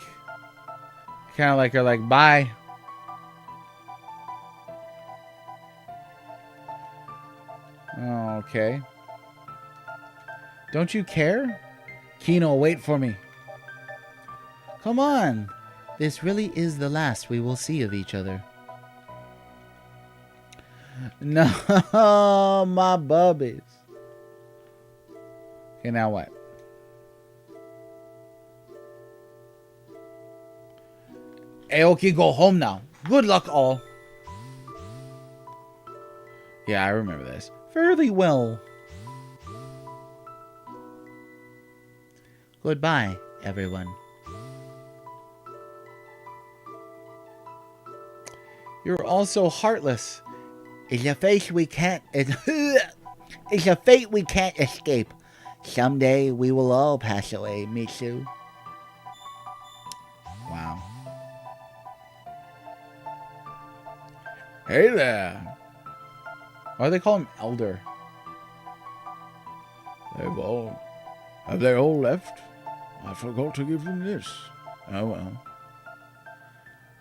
are like, bye. Okay. Don't you care? Kino, wait for me. Come on. This really is the last we will see of each other. No, my bubbies. Okay, now what? Aoki, go home now. Good luck, all. Yeah, I remember this. Fairly well. Goodbye, everyone. You're all so heartless. It's a fate we can't. It's a fate we can't escape. Someday we will all pass away, Mitsu. Wow. Hey there. Why do they call him Elder? Have they all left? I forgot to give them this. Oh well.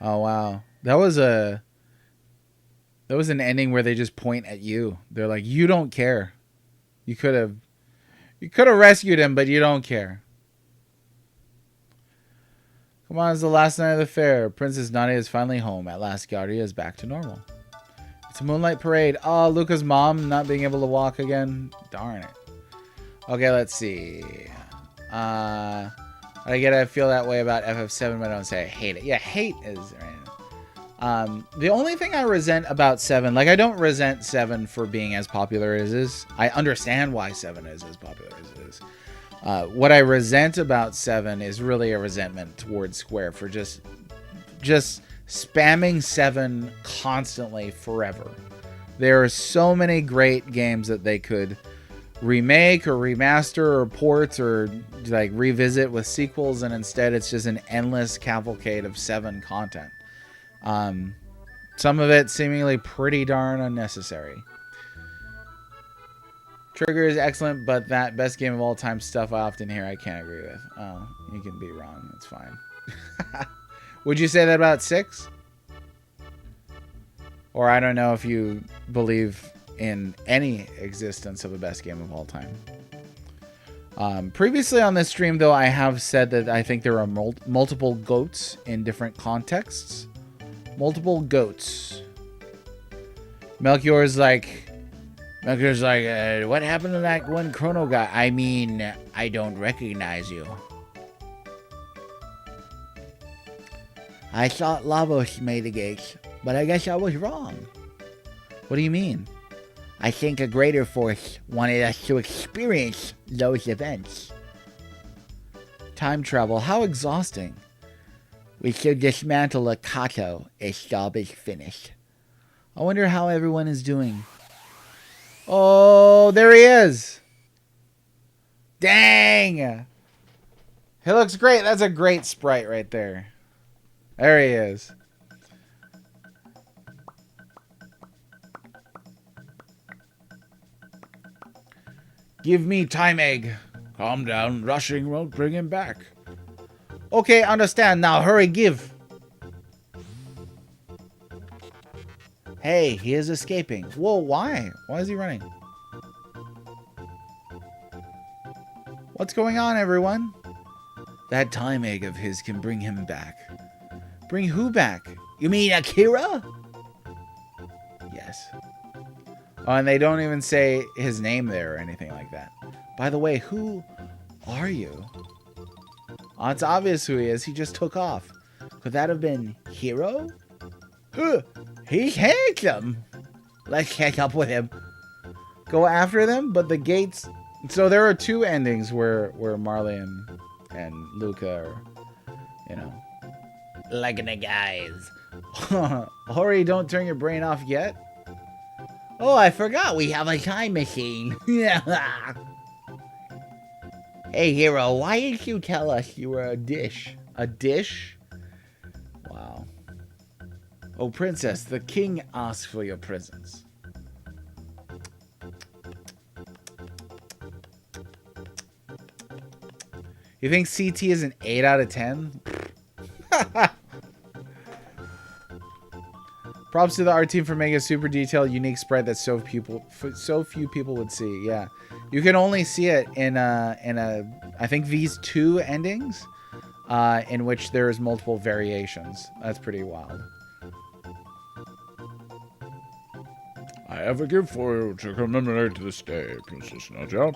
Oh wow. That was an ending where they just point at you. They're like, you don't care. You could have rescued him, but you don't care. Come on, it's the last night of the fair. Princess Nadia is finally home. At last, Garia is back to normal. It's a moonlight parade. Oh, Luca's mom not being able to walk again. Darn it. Okay, let's see. I feel that way about FF7, but I don't say I hate it. Yeah, hate is right. The only thing I resent about 7, like I don't resent 7 for being as popular as it is. I understand why 7 is as popular as it is. What I resent about 7 is really a resentment towards Square for just spamming 7 constantly forever. There are so many great games that they could remake or remaster or port or like revisit with sequels, and instead it's just an endless cavalcade of 7 content. Some of it seemingly pretty darn unnecessary. Trigger is excellent, but that best game of all time stuff I often hear I can't agree with. Oh, you can be wrong. That's fine. Would you say that about 6? Or I don't know if you believe in any existence of a best game of all time. Previously on this stream, though, I have said that I think there are multiple goats in different contexts. Multiple goats. Melchior's like, what happened to that one Chrono guy? I mean, I don't recognize you. I thought Lavos made the gates, but I guess I was wrong. What do you mean? I think a greater force wanted us to experience those events. Time travel, how exhausting. We should dismantle a Kato. Its job is finished. I wonder how everyone is doing. Oh, there he is. Dang. He looks great. That's a great sprite right there. There he is. Give me time egg. Calm down. Rushing won't bring him back. Okay, understand. Now hurry, give. Hey, he is escaping. Whoa, why? Why is he running? What's going on, everyone? That time egg of his can bring him back. Bring who back? You mean Akira? Yes. Oh, and they don't even say his name there or anything like that. By the way, who are you? Oh, it's obvious who he is. He just took off. Could that have been Hiro? He's handsome. Let's catch up with him. Go after them, but the gates... So there are 2 endings where Marley and Luca are, you know, liking the guys. Hurry, don't turn your brain off yet. Oh, I forgot we have a time machine. Hey, Hero, why didn't you tell us you were a dish? A dish? Wow. Oh, princess, the king asks for your presence. You think CT is an 8 out of 10? Props to the art team for making a super detailed, unique spread that so few people would see. Yeah, you can only see it in I think these 2 endings, in which there's multiple variations. That's pretty wild. I have a gift for you to commemorate this day, Princess Nadia.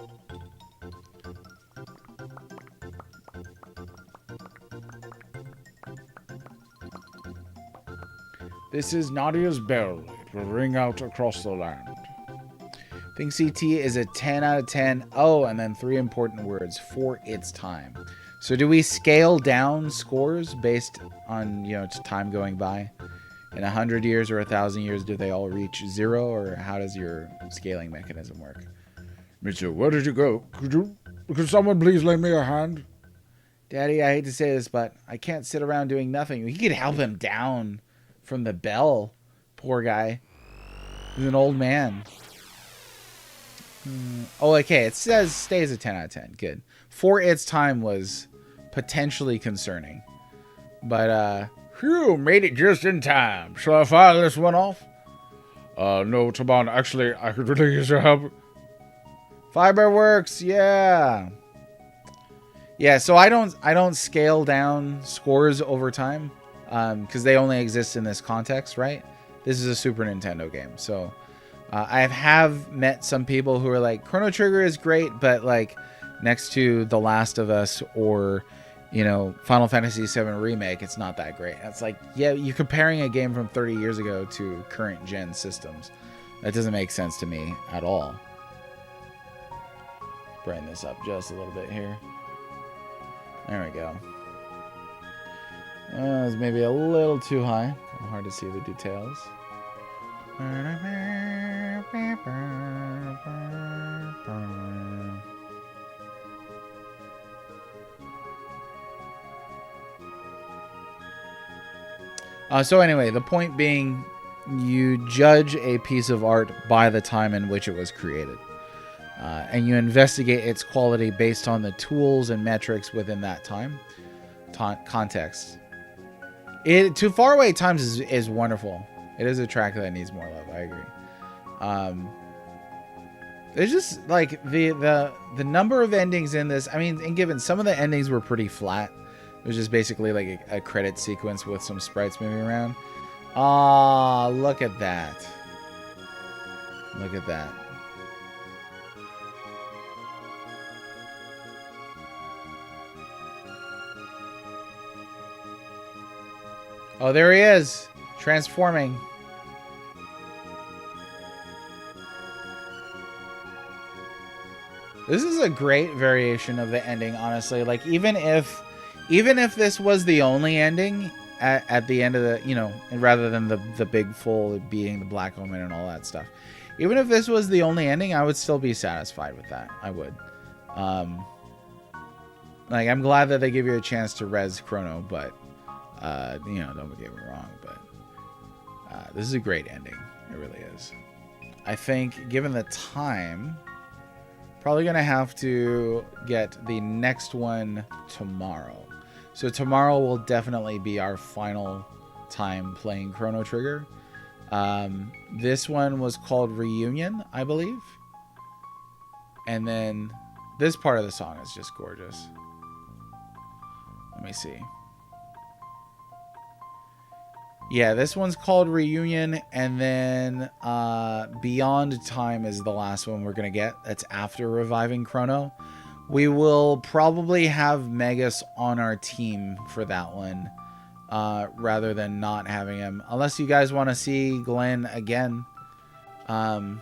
This is Nadia's bell. It will ring out across the land. Think CT is a 10 out of 10. Oh, and then 3 important words for its time. So do we scale down scores based on, time going by? In 100 years or 1,000 years, do they all reach 0, or how does your scaling mechanism work? Mitchell, where did you go? Could someone please lend me a hand? Daddy, I hate to say this, but I can't sit around doing nothing. We could help him down from the bell. Poor guy. He's an old man. Oh, okay. It says stays a 10 out of 10. Good. For its time was potentially concerning. But, phew, made it just in time. Shall I fire this one off? No, Taban, actually, I could really use your help. Fiber works, yeah. Yeah, so I don't scale down scores over time, because they only exist in this context, right? This is a Super Nintendo game, so I have met some people who are like, Chrono Trigger is great, but like next to The Last of Us or Final Fantasy VII Remake, it's not that great. It's like, yeah, you're comparing a game from 30 years ago to current gen systems. That doesn't make sense to me at all. Brighten this up just a little bit here. There we go. It's maybe a little too high. Hard to see the details. So anyway, the point being, you judge a piece of art by the time in which it was created. And you investigate its quality based on the tools and metrics within that time context. Too Far Away Times is wonderful. It is a track that needs more love. I agree. It's just like the number of endings in this. I mean, and given some of the endings were pretty flat. It was just basically like a credit sequence with some sprites moving around. Ah, look at that. Look at that. Oh, there he is. Transforming. This is a great variation of the ending, honestly. Like, even if this was the only ending at the end of the, rather than the big full beating the Black Omen and all that stuff. Even if this was the only ending, I would still be satisfied with that. I would. Like, I'm glad that they give you a chance to res Chrono, but don't get me wrong, but this is a great ending. It really is. I think, given the time, probably going to have to get the next one tomorrow. So tomorrow will definitely be our final time playing Chrono Trigger. This one was called Reunion, I believe. And then this part of the song is just gorgeous. Let me see. Yeah, this one's called Reunion, and then Beyond Time is the last one we're going to get. That's after reviving Chrono. We will probably have Megas on our team for that one, rather than not having him. Unless you guys want to see Glenn again. But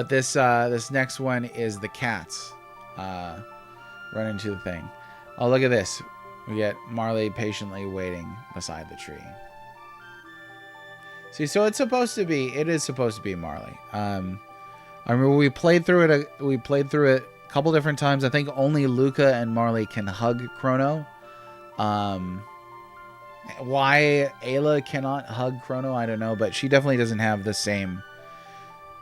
this next one is the cats. Run into the thing. Oh, look at this. We get Marley patiently waiting beside the tree. See, so it is supposed to be Marley. I remember we played through it a couple different times. I think only Luca and Marley can hug Chrono. Why Ayla cannot hug Chrono, I don't know, but she definitely doesn't have the same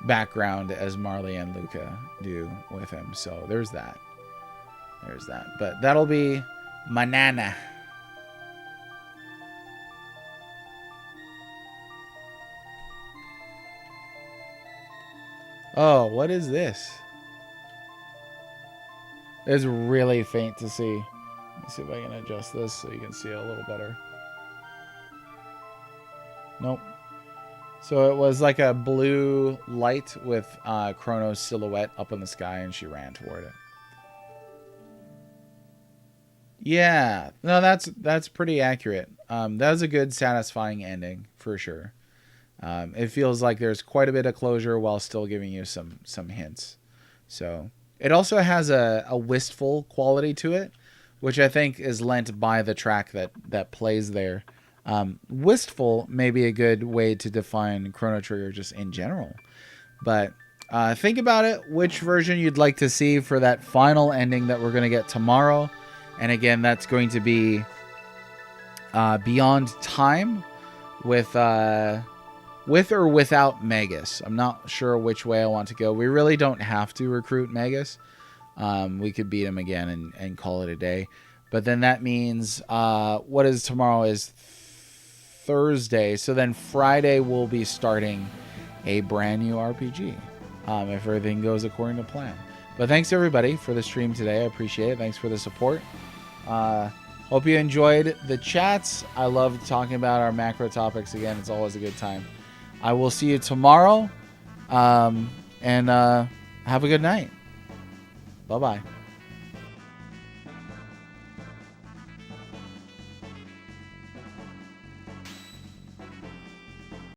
background as Marley and Luca do with him. So there's that. But that'll be Manana. Oh, what is this? It's really faint to see. Let me see if I can adjust this so you can see it a little better. Nope. So it was like a blue light with Chrono's silhouette up in the sky, and she ran toward it. Yeah, no, that's pretty accurate. That was a good, satisfying ending for sure. It feels like there's quite a bit of closure while still giving you some hints. So it also has a wistful quality to it, which I think is lent by the track that plays there. Wistful may be a good way to define Chrono Trigger just in general. But think about it, which version you'd like to see for that final ending that we're going to get tomorrow. And again, that's going to be Beyond Time with or without Magus. I'm not sure which way I want to go. We really don't have to recruit Magus. We could beat him again and call it a day. But then that means what is tomorrow is Thursday. So then Friday we'll be starting a brand new RPG if everything goes according to plan. But thanks everybody for the stream today. I appreciate it. Thanks for the support. Hope you enjoyed the chats. I love talking about our macro topics again. It's always a good time. I will see you tomorrow. And have a good night. Bye-bye.